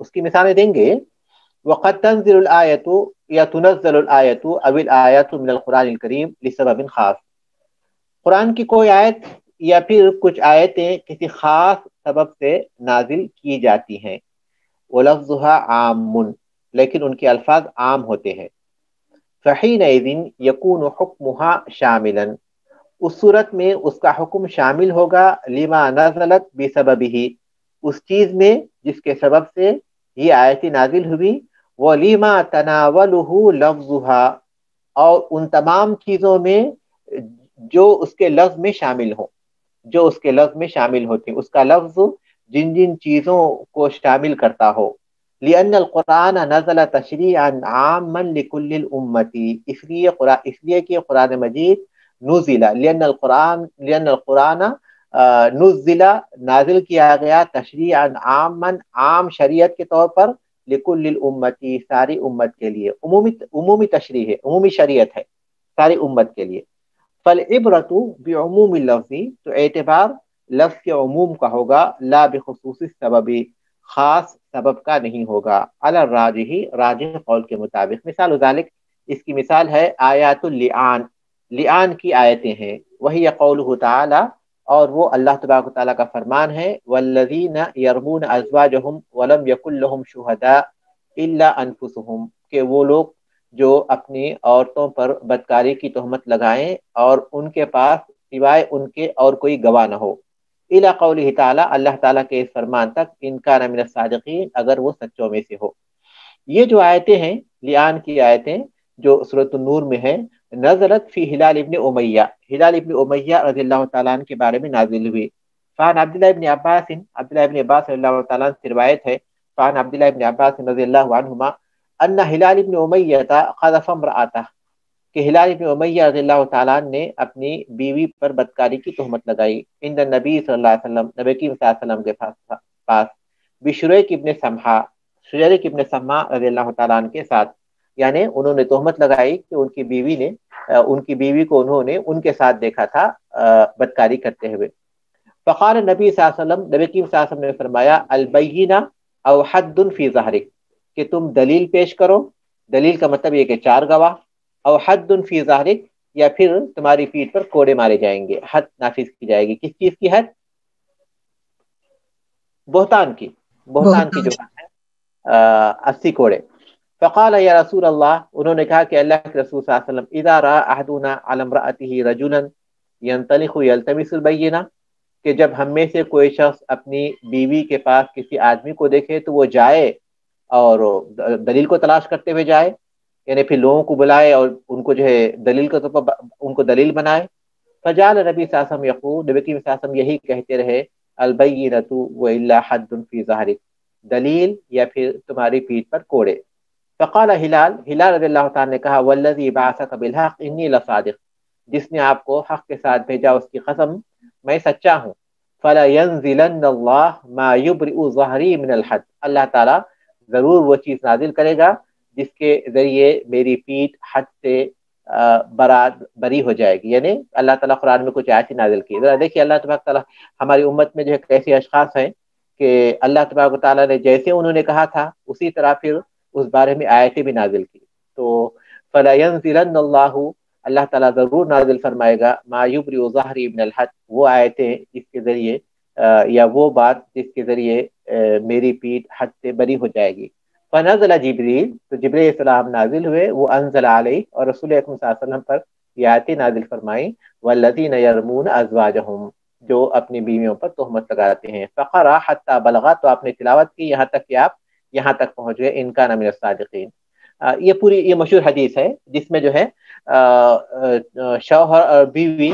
اس کی مثالیں دیں گے وقد تنزل الآیت یا تنزل الآیت او الآیات من القرآن الکریم لسبب خاص، قرآن کی کوئی آیت یا پھر کچھ آیتیں کسی خاص سبب سے نازل کی جاتی ہیں، وَلَفْظُهَا عَامٌ، لیکن ان کے الفاظ عام ہوتے ہیں، فَحِينَئِذٍ يَكُونُ حُكْمُهَا شَامِلًا، اس صورت میں اس کا حکم شامل ہوگا لما نزلت بسببہ، اس چیز میں جس کے سبب سے یہ آیت نازل ہوئی، وَلِمَا تَنَاوَلُهُ لَفْظُهَا، اور ان تمام چیزوں میں جو اس کے لفظ میں شامل ہوں، جو اس کے لفظ میں شامل ہوتے ہیں، اس کا لفظ جن جن چیزوں کو شامل کرتا ہو، لأن القرآن نزل تشریعا عاما لكل الامة، اس لیے کہ قرآن مجید نزل، لأن القرآن نزل، نازل کیا گیا تشریعا عاما، عام شریعت کے طور پر، لكل الامة، ساری امت کے لیے، عمومی تشریع ہے، عمومی شریعت ہے ساری امت کے لیے، فالعبرۃ بعموم اللفظ، تو اعتبار لفظ کے عموم کا ہوگا، لا بخصوص السبب، خاص سبب کا نہیں ہوگا، علی الراجح، راجح قول کے مطابق، مثال ذالک، اس کی مثال ہے آیات اللعان، لعان کی آیتیں ہیں، وہی قولہ تعالی، اور وہ اللہ تبارک و تعالیٰ کا فرمان ہے، والذین یرمون ازواجہم ولم یکن لہم شہداء الا انفسہم، کہ وہ لوگ جو اپنی عورتوں پر بدکاری کی تہمت لگائیں اور ان کے پاس سوائے ان کے اور کوئی گواہ نہ ہو، الی قولہ تعالی، اللہ تعالیٰ کے اس فرمان تک، ان کان من الصادقین، اگر وہ سچوں میں سے ہو۔ یہ جو آیتیں ہیں لیان کی آیتیں جو سورۃ النور میں ہے، نزلت فی ہلال ابن امیہ، ہلال ابن امیہ رضی اللہ تعالیٰ عنہ کے بارے میں نازل ہوئی، فان عبداللہ ابن عباس، عبداللہ ابن عباس رضی اللہ تعالیٰ عنہ سے روایت ہے، فان عبداللہ ابن عباس رضی اللہ عنہما ان ہلال ابن امیہ قذف امرأتہ، کہ ہلال ابن امیہ رضی اللہ تعالیٰ عنہ نے اپنی بیوی پر بدکاری کی تہمت لگائی، عند النبی صلی اللہ علیہ وسلم، نبی کریم صلی اللہ علیہ وسلم کے پاس، بشریک ابن سمحہ، شریک ابن سمحہ رضی اللہ تعالیٰ عنہ کے ساتھ، یعنی انہوں نے تہمت لگائی کہ ان کی بیوی کو انہوں نے ان کے ساتھ دیکھا تھا بدکاری کرتے ہوئے، فقال نبی صلی اللہ علیہ وسلم، نبی کریم صلی اللہ علیہ وسلم نے فرمایا، البینہ او حد فی ظہرک، کہ تم دلیل پیش کرو، دلیل کا مطلب یہ کہ 4 گواہ، او حد فی ظہرک، یا پھر تمہاری پیٹھ پر کوڑے مارے جائیں گے، حد نافذ کی جائے گی، کس چیز کی حد؟ بہتان کی، بہتان کی جو حد ہے 80 کوڑے۔ فقال یا رسول اللہ، انہوں نے کہا کہ اللہ کے رسول صلی اللہ علیہ وسلم، اذا رأى احدنا على امرأته رجلا ينطلق يلتمس البینہ، کہ جب ہم میں سے کوئی شخص اپنی بیوی کے پاس کسی آدمی کو دیکھے تو وہ جائے اور دلیل کو تلاش کرتے ہوئے جائے، یعنی پھر لوگوں کو بلائے اور ان کو جو ہے دلیل کے طور پر ان کو دلیل بنائے، فجعل نبی صلی اللہ علیہ وسلم یقول، نبی صلی اللہ علیہ وسلم یہی کہتے رہے، البینۃ والا حد فی ظہرک، دلیل یا پھر تمہاری پیٹھ پر کوڑے۔ فقال ہلال رضی اللہ تعالیٰ نے کہا، والذی بعثک بالحق انی لصادق، جس نے آپ کو حق کے ساتھ بھیجا اس کی قسم میں سچا ہوں، فلا ينزلن اللہ ما یبرئ ظہری من الحد، اللہ تعالیٰ ضرور وہ چیز نازل کرے گا جس کے ذریعے میری پیٹھ حد سے بری ہو جائے گی، یعنی اللہ تعالیٰ قرآن میں کچھ آیات نازل کی۔ ذرا دیکھیے اللہ تبارک تعالیٰ ہماری امت میں جو ہے کیسے اشخاص ہیں کہ اللہ تبارک تعالیٰ نے جیسے انہوں نے کہا تھا اسی طرح پھر اس بارے میں آیتیں بھی نازل کی، تو فلا ينزلن اللہ، اللہ تعالیٰ ضرور نازل فرمائے گا، ما یبرئ ظہری من الحد، وہ آیتیں جس کے ذریعے یا وہ بات جس کے ذریعے میری پیٹھ حد سے بری ہو جائے گی۔ فنزل جبریل، تو جبریل السلام نازل ہوئے، وہ انزل علیہ، اور رسول اکرم صلی اللہ علیہ وسلم پر یہ آیتیں نازل فرمائیں، والذین یرمون ازواجہم، جو اپنی بیویوں پر تہمت لگاتے ہیں، فقرا حتی بلغا، تو آپ نے تلاوت کی یہاں تک کہ آپ یہاں تک پہنچ گئے، ان کان من الصادقین۔ یہ مشہور حدیث ہے جس میں جو ہے شوہر اور بیوی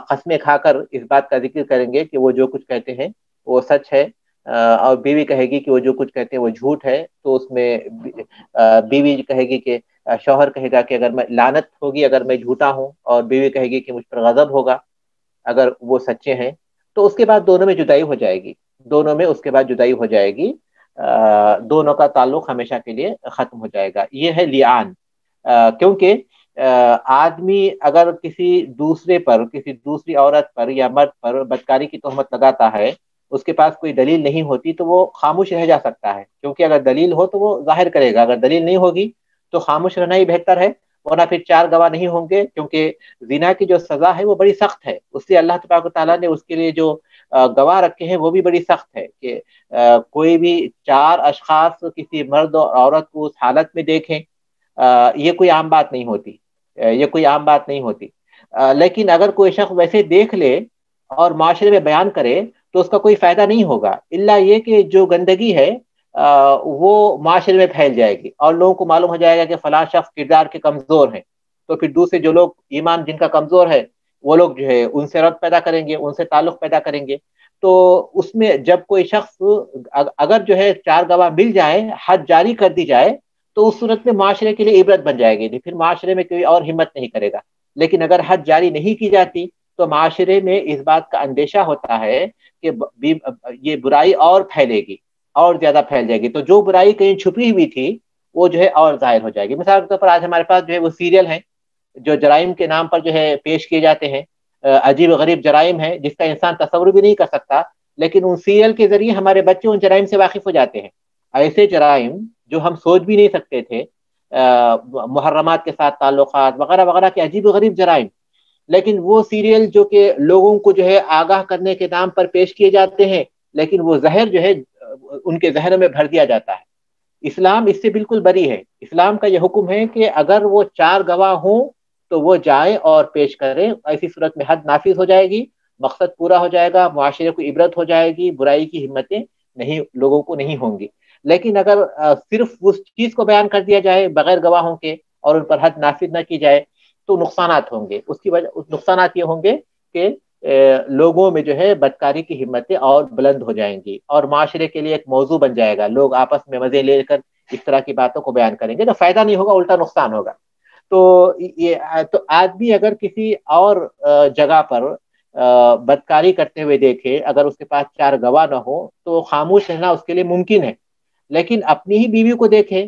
قسمیں کھا کر اس بات کا ذکر کریں گے کہ وہ جو کچھ کہتے ہیں وہ سچ ہے، اور بیوی کہے گی کہ وہ جو کچھ کہتے ہیں وہ جھوٹ ہے، تو اس میں بیوی کہے گی کہ شوہر کہے گا کہ اگر میں لعنت ہوگی اگر میں جھوٹا ہوں، اور بیوی کہے گی کہ مجھ پر غضب ہوگا اگر وہ سچے ہیں، تو اس کے بعد دونوں میں جدائی ہو جائے گی، دونوں میں اس کے بعد جدائی ہو جائے گی، دونوں کا تعلق ہمیشہ کے لیے ختم ہو جائے گا۔ یہ ہے لیان، کیونکہ آدمی اگر کسی دوسری عورت پر یا مرد پر بدکاری کی تہمت لگاتا ہے، اس کے پاس کوئی دلیل نہیں ہوتی تو وہ خاموش رہ جا سکتا ہے، کیونکہ اگر دلیل ہو تو وہ ظاہر کرے گا، اگر دلیل نہیں ہوگی تو خاموش رہنا ہی بہتر ہے، ورنہ پھر چار گواہ نہیں ہوں گے، کیونکہ زنا کی جو سزا ہے وہ بڑی سخت ہے، اس لیے اللہ تبارک و تعالیٰ نے اس کے لیے جو گواہ رکھے ہیں وہ بھی بڑی سخت ہے کہ کوئی بھی چار اشخاص کسی مرد اور عورت کو اس حالت میں دیکھیں، یہ کوئی عام بات نہیں ہوتی، یہ کوئی عام بات نہیں ہوتی، لیکن اگر کوئی شخص ویسے دیکھ لے اور معاشرے میں بیان کرے تو اس کا کوئی فائدہ نہیں ہوگا، الا یہ کہ جو گندگی ہے وہ معاشرے میں پھیل جائے گی اور لوگوں کو معلوم ہو جائے گا کہ فلاں شخص کردار کے کمزور ہیں، تو پھر دوسرے جو لوگ ایمان جن کا کمزور ہے وہ لوگ جو ہے ان سے ربط پیدا کریں گے، ان سے تعلق پیدا کریں گے، تو اس میں جب کوئی شخص اگر جو ہے چار گواہ مل جائے، حد جاری کر دی جائے، تو اس صورت میں معاشرے کے لیے عبرت بن جائے گی، پھر معاشرے میں کوئی اور ہمت نہیں کرے گا، لیکن اگر حد جاری نہیں کی جاتی تو معاشرے میں اس بات کا اندیشہ ہوتا ہے کہ یہ برائی اور پھیلے گی، اور زیادہ پھیل جائے گی، تو جو برائی کہیں چھپی ہوئی تھی وہ جو ہے اور ظاہر ہو جائے گی۔ مثال کے طور پر آج ہمارے پاس جو ہے وہ سیریل ہیں جو جرائم کے نام پر جو ہے پیش کیے جاتے ہیں، عجیب و غریب جرائم ہے جس کا انسان تصور بھی نہیں کر سکتا، لیکن ان سیریل کے ذریعے ہمارے بچے ان جرائم سے واقف ہو جاتے ہیں، ایسے جرائم جو ہم سوچ بھی نہیں سکتے تھے، محرمات کے ساتھ تعلقات وغیرہ وغیرہ کے عجیب و غریب جرائم، لیکن وہ سیریل جو کہ لوگوں کو جو ہے آگاہ کرنے کے نام پر پیش کیے جاتے ہیں، لیکن وہ زہر جو ہے ان کے ذہنوں میں بھر دیا جاتا ہے۔ اسلام اس سے بالکل بری ہے، اسلام کا یہ حکم ہے کہ اگر وہ چار گواہ ہوں تو وہ جائیں اور پیش کریں، ایسی صورت میں حد نافذ ہو جائے گی، مقصد پورا ہو جائے گا، معاشرے کو عبرت ہو جائے گی، برائی کی ہمتیں نہیں لوگوں کو نہیں ہوں گی، لیکن اگر صرف اس چیز کو بیان کر دیا جائے بغیر گواہوں کے اور ان پر حد نافذ نہ کی جائے تو نقصانات ہوں گے، اس کی وجہ نقصانات یہ ہوں گے کہ لوگوں میں جو ہے بدکاری کی ہمتیں اور بلند ہو جائیں گی اور معاشرے کے لیے ایک موضوع بن جائے گا، لوگ آپس میں مزے لے کر اس طرح کی باتوں کو بیان کریں گے تو فائدہ نہیں ہوگا، الٹا نقصان ہوگا۔ تو یہ تو آدمی اگر کسی اور جگہ پر بدکاری کرتے ہوئے دیکھے، اگر اس کے پاس چار گواہ نہ ہو تو خاموش رہنا اس کے لیے ممکن ہے، لیکن اپنی ہی بیوی کو دیکھے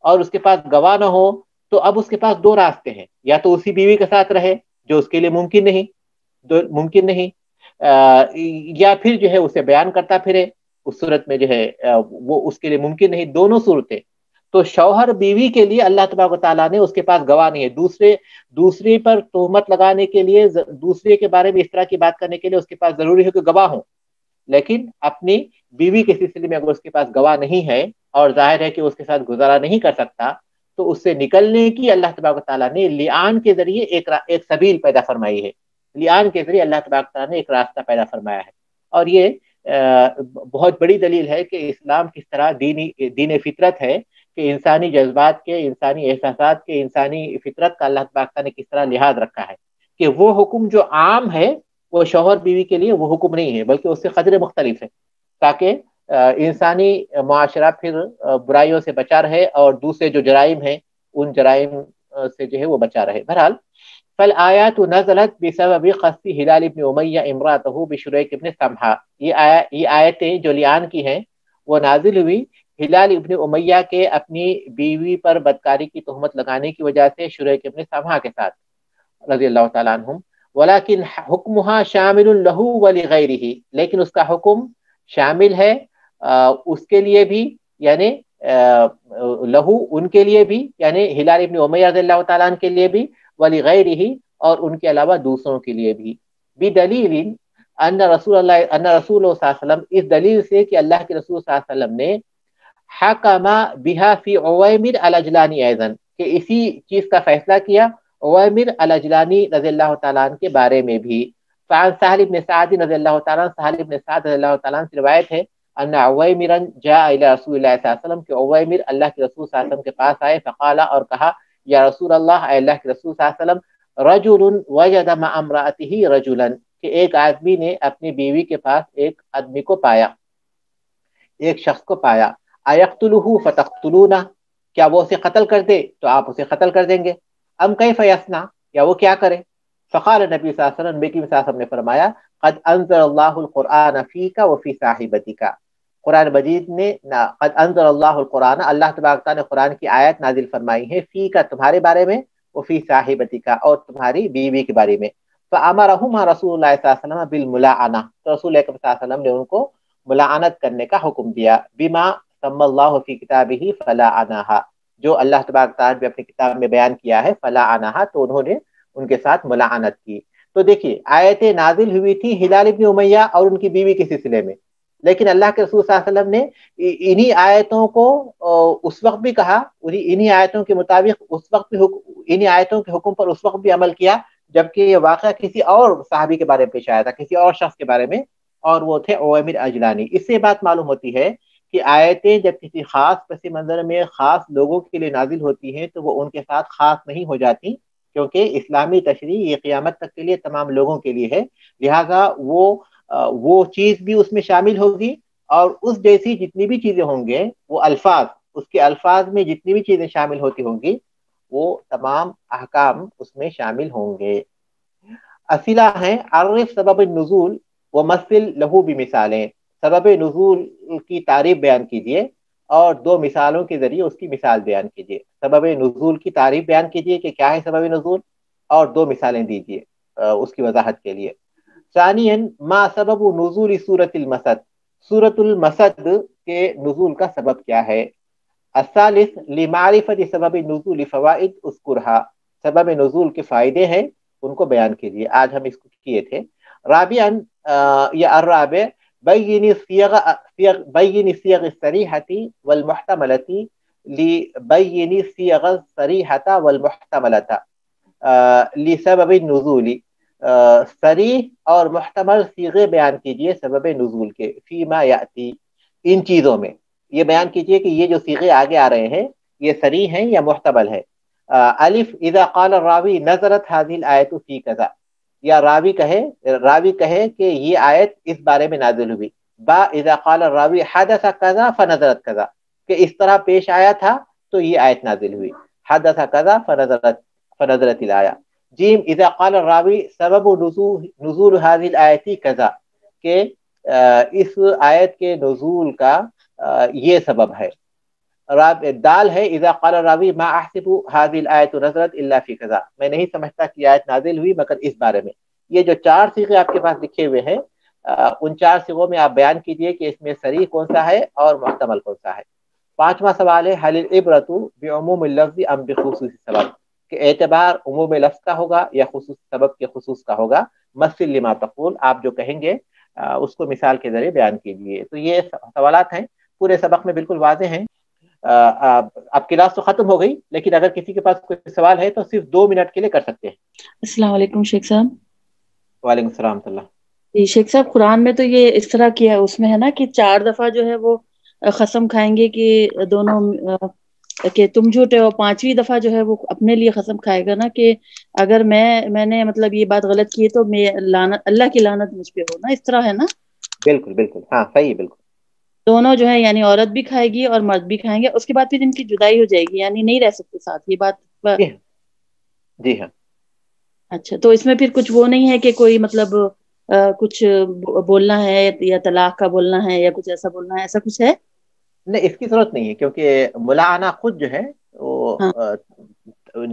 اور اس کے پاس گواہ نہ ہو تو اب اس کے پاس دو راستے ہیں، یا تو اسی بیوی کے ساتھ رہے جو اس کے لیے ممکن نہیں، یا پھر جو ہے اسے بیان کرتا پھرے، اس صورت میں جو ہے وہ اس کے لیے ممکن نہیں، دونوں صورتیں۔ تو شوہر بیوی کے لیے اللہ تبارک و تعالیٰ نے اس کے پاس گواہ نہیں ہے، دوسرے پر تہمت لگانے کے لیے، دوسرے کے بارے میں اس طرح کی بات کرنے کے لیے اس کے پاس ضروری ہے کہ گواہ ہوں، لیکن اپنی بیوی کے سلسلے میں اگر اس کے پاس گواہ نہیں ہے اور ظاہر ہے کہ اس کے ساتھ گزارا نہیں کر سکتا تو اس سے نکلنے کی اللہ تبارک و تعالیٰ نے لیان کے ذریعے ایک سبیل پیدا فرمائی ہے، لیان کے ذریعے اللہ تبارک و تعالیٰ نے ایک راستہ پیدا فرمایا ہے، اور یہ بہت بڑی دلیل ہے کہ اسلام کس طرح دین فطرت ہے، کہ انسانی جذبات کے، انسانی احساسات کے، انسانی فطرت کا اللہ تبارک نے کس طرح لحاظ رکھا ہے، کہ وہ حکم جو عام ہے وہ شوہر بیوی کے لیے وہ حکم نہیں ہے، بلکہ اس سے قدرے مختلف ہے، تاکہ انسانی معاشرہ پھر برائیوں سے بچا رہے اور دوسرے جو جرائم ہیں ان جرائم سے جو ہے وہ بچا رہے۔ بہرحال فالآیات نزلت بسبب قصد ہلال ابن امیہ امرأته بشریک ابن سمحہ، یہ آیتیں جو لیان کی ہیں وہ نازل ہوئی ہلال ابن امیہ کے اپنی بیوی پر بدکاری کی تہمت لگانے کی وجہ سے شریک ابن سمحہ کے ساتھ رضی اللہ تعالیٰ عنہم، ولیکن حکمها شامل له ولغیرہ، لیکن اس کا حکم شامل ہے اس کے لیے بھی، یعنی لہو ان کے لیے بھی، یعنی ہلال ابن امیہ رضی اللہ تعالیٰ عنہ کے لیے بھی، ولغیرہ اور ان کے علاوہ دوسروں کے لیے بھی، بدلیل ان رسول صلی اللہ علیہ وسلم، اس دلیل سے کہ اللہ کے رسول صلی اللہ علیہ وسلم نے حکم بها فی عویمر الجلانی ایضا، کہ اسی چیز کا فیصلہ کیا عویمر الجلانی رضی اللہ تعالیٰ عنہ کے بارے میں بھی۔ فعن سہل بن سعد رضی اللہ تعالیٰ عنہ، سہل بن سعد رضی اللہ تعالیٰ عنہ سے روایت ہے ان عویمرا جاء الى رسول اللہ صلی اللہ علیہ وسلم، کہ عویمر اللہ کے رسول صلی اللہ علیہ وسلم کے پاس آئے، فقال اور کہا یا رسول اللہ، اے اللہ کے رسول صلی اللہ علیہ وسلم، رجل وجد مع امرأته رجلا، کہ ایک آدمی نے اپنی بیوی کے پاس ایک آدمی کو پایا، ایک شخص کو پایا، ایقتلہ فتقتلونہ، کیا وہ اسے قتل کر دے تو آپ اسے قتل کر دیں گے، ام کیف یصنع، یا وہ کیا کرے، فقال نبی صلی اللہ علیہ وسلم، نبی صلی اللہ علیہ وسلم نے فرمایا قد انزل اللہ القرآن فیک وفی صاحبتک، قرآن مجید نے قد انزل اللہ القرآن، اللہ تبارک تعالیٰ نے قرآن کی آیت نازل فرمائی ہے، فیک تمہارے بارے میں، وفی صاحبتک اور تمہاری بیوی کے بارے میں، فامرہما رسول اللہ صلی اللہ علیہ وسلم بالملاعنہ، تو رسول اللہ صلی اللہ علیہ وسلم نے ان کو ملاعنت کرنے کا حکم دیا. بما سمی اللہ فی کتابہ فلاعنہا، جو اللہ تبارک تعالیٰ نے اپنی کتاب میں بیان کیا ہے فلاعنہا، تو انہوں نے ان کے ساتھ ملاعنت کی. تو دیکھیے آیتیں نازل ہوئی تھی ہلال ابن امیہ اور ان کی بیوی کے سلسلے میں، لیکن اللہ کے رسول صلی اللہ علیہ وسلم نے انہی آیتوں کو اس وقت بھی کہا، انہی آیتوں کے مطابق اس وقت بھی انہی آیتوں کے حکم پر اس وقت بھی عمل کیا، جبکہ یہ واقعہ کسی اور صحابی کے بارے میں پیش آیا تھا، کسی اور شخص کے بارے میں، اور وہ تھے عویمر اجلانی. اس سے بات معلوم ہوتی ہے کہ آیتیں جب کسی خاص پس منظر میں خاص لوگوں کے لیے نازل ہوتی ہیں تو وہ ان کے ساتھ خاص نہیں ہو جاتی، کیونکہ اسلامی تشریع یہ قیامت تک کے لیے تمام لوگوں کے لیے ہے. لہٰذا وہ چیز بھی اس میں شامل ہوگی، اور اس جیسی جتنی بھی چیزیں ہوں گے، وہ الفاظ، اس کے الفاظ میں جتنی بھی چیزیں شامل ہوتی ہوں گی وہ تمام احکام اس میں شامل ہوں گے. اسئلہ ہیں عرف سبب النزول ومثل لہو بمثالیں، سبب نزول کی تعریف بیان کیجیے اور دو مثالوں کے ذریعے اس کی مثال بیان کیجیے. سبب نزول کی تعریف بیان کیجیے کہ کیا ہے سبب نزول، اور دو مثالیں دیجیے اس کی وضاحت کے لیے. ثانیاً ما سبب نزول سورۃ المسد، سورۃ المسد کے نزول کا سبب کیا ہے. الثالث لمعرفت سبب نزول فوائد اذکرها، سبب نزول کے فائدے ہیں ان کو بیان کیجیے. آج ہم اس کو کیے تھے. رابعاً یا الرابع بین الصیغ الصریحۃ والمحتملۃ لبین الصیغ الصریحۃ والمحتملۃ لسبب النزول، صریح اور محتمل صیغے بیان کیجیے سبب نزول کے. فیما یاتی، ان چیزوں میں یہ بیان کیجیے کہ یہ جو صیغے آگے آ رہے ہیں یہ صریح ہیں یا محتمل ہے. الف اذا قال الراوی نظرت هذه الآیۃ فی کذا، یا راوی کہے کہ یہ آیت اس بارے میں نازل ہوئی. با اذا قال الراوی حدث کذا فنظرت کذا، کہ اس طرح پیش آیا تھا تو یہ آیت نازل ہوئی. حدث کذا فنظرت الآیہ. جیم اذا قال الراوی سبب نزول هذه الآیۃ کذا، کہ اس آیت کے نزول کا یہ سبب ہے. دال ہے اذا قال الراوی ما احسب هذه الآیۃ نزلت الا فی کذا، میں نہیں سمجھتا کہ آیت نازل ہوئی مگر اس بارے میں. یہ جو چار صیغے آپ کے پاس لکھے ہوئے ہیں، ان چار صیغوں میں آپ بیان کیجئے کہ اس میں صریح کون سا ہے اور محتمل کون سا ہے. پانچواں سوال ہے حل العبرۃ بعموم اللفظ ام بخصوص سبب، کہ اعتبار عموم لفظ کا ہوگا یا خصوص سبب کے خصوص کا ہوگا. مثل لما تقول، آپ جو کہیں گے اس کو مثال کے ذریعے بیان کیجیے. تو یہ سوالات ہیں، پورے سبق میں بالکل واضح ہیں. اب کلاس تو ختم ہو گئی، لیکن اگر کسی کے پاس کوئی سوال ہے تو صرف 2 منٹ کے لیے کر سکتے ہیں. السلام علیکم شیخ صاحب. وعلیکم السلام ورحمۃ اللہ. جی شیخ صاحب، قرآن میں تو یہ اس طرح کیا ہے، اس میں ہے نا کہ 4 دفعہ جو ہے وہ قسم کھائیں گے کہ دونوں کہ تم جھوٹے ہو. 5ویں دفعہ جو ہے وہ اپنے لیے قسم کھائے گا نا کہ اگر میں نے مطلب یہ بات غلط کی ہے تو میں لعنت، اللہ کی لعنت مجھ پہ ہو نا، اس طرح ہے نا. بالکل بالکل، ہاں صحیح، بالکل. دونوں جو ہے یعنی عورت بھی کھائے گی اور مرد بھی کھائیں گے، اس کے بعد پھر ان کی جدائی ہو جائے گی، یعنی نہیں رہ سکتے ساتھ، یہ بات. جی ہاں. اچھا، تو اس میں پھر کچھ وہ نہیں ہے کہ کوئی مطلب کچھ بولنا ہے یا طلاق کا بولنا ہے یا کچھ ایسا بولنا ہے، ایسا کچھ ہے؟ نہیں، اس کی ضرورت نہیں ہے، کیونکہ ملاعنہ خود جو ہے وہ ہاں.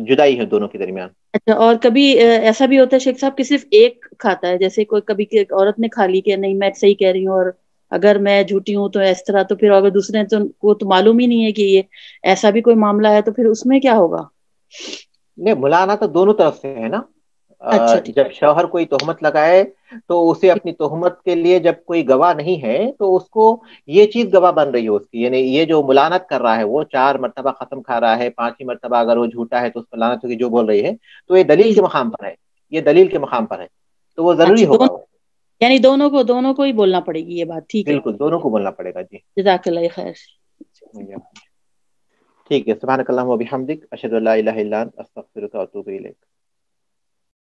جدائی ہے دونوں کے درمیان. اچھا، اور کبھی ایسا بھی ہوتا ہے شیخ صاحب کہ صرف ایک کھاتا ہے، جیسے کوئی کبھی عورت نے کھا لی کہ نہیں میں صحیح کہہ رہی ہوں اور اگر میں جھوٹی ہوں تو اس طرح، تو پھر اگر دوسرے کو تو معلوم ہی نہیں ہے کہ یہ ایسا بھی کوئی معاملہ ہے، تو پھر اس میں کیا ہوگا؟ نہیں، ملاعنہ تو دونوں طرف سے ہے نا. اچھا ٹھیک. جب شوہر کوئی تہمت لگائے تو اسے اپنی تہمت کے لیے جب کوئی گواہ نہیں ہے تو اس کو یہ چیز گواہ بن رہی ہے اس کی، یعنی یہ جو ملعنت کر رہا ہے وہ 4 مرتبہ قسم کھا رہا ہے، 5ویں مرتبہ اگر وہ جھوٹا ہے تو اس پر لعنت ہوگی جو بول رہی ہے. تو یہ دلیل جی کے جی. مقام پر ہے، یہ دلیل کے مقام پر ہے، تو وہ ضروری اچھا، ہوگا وہ. یعنی دونوں کو ہی بولنا پڑے گی یہ بات. ٹھیک ہے، بالکل دونوں کو بولنا پڑے گا. جی جزاک اللہ خیر. ٹھیک ہے. سبحانک اللہم و بحمدک، اشہد ان لا الہ الا انت، استغفرک و اتوب الیک.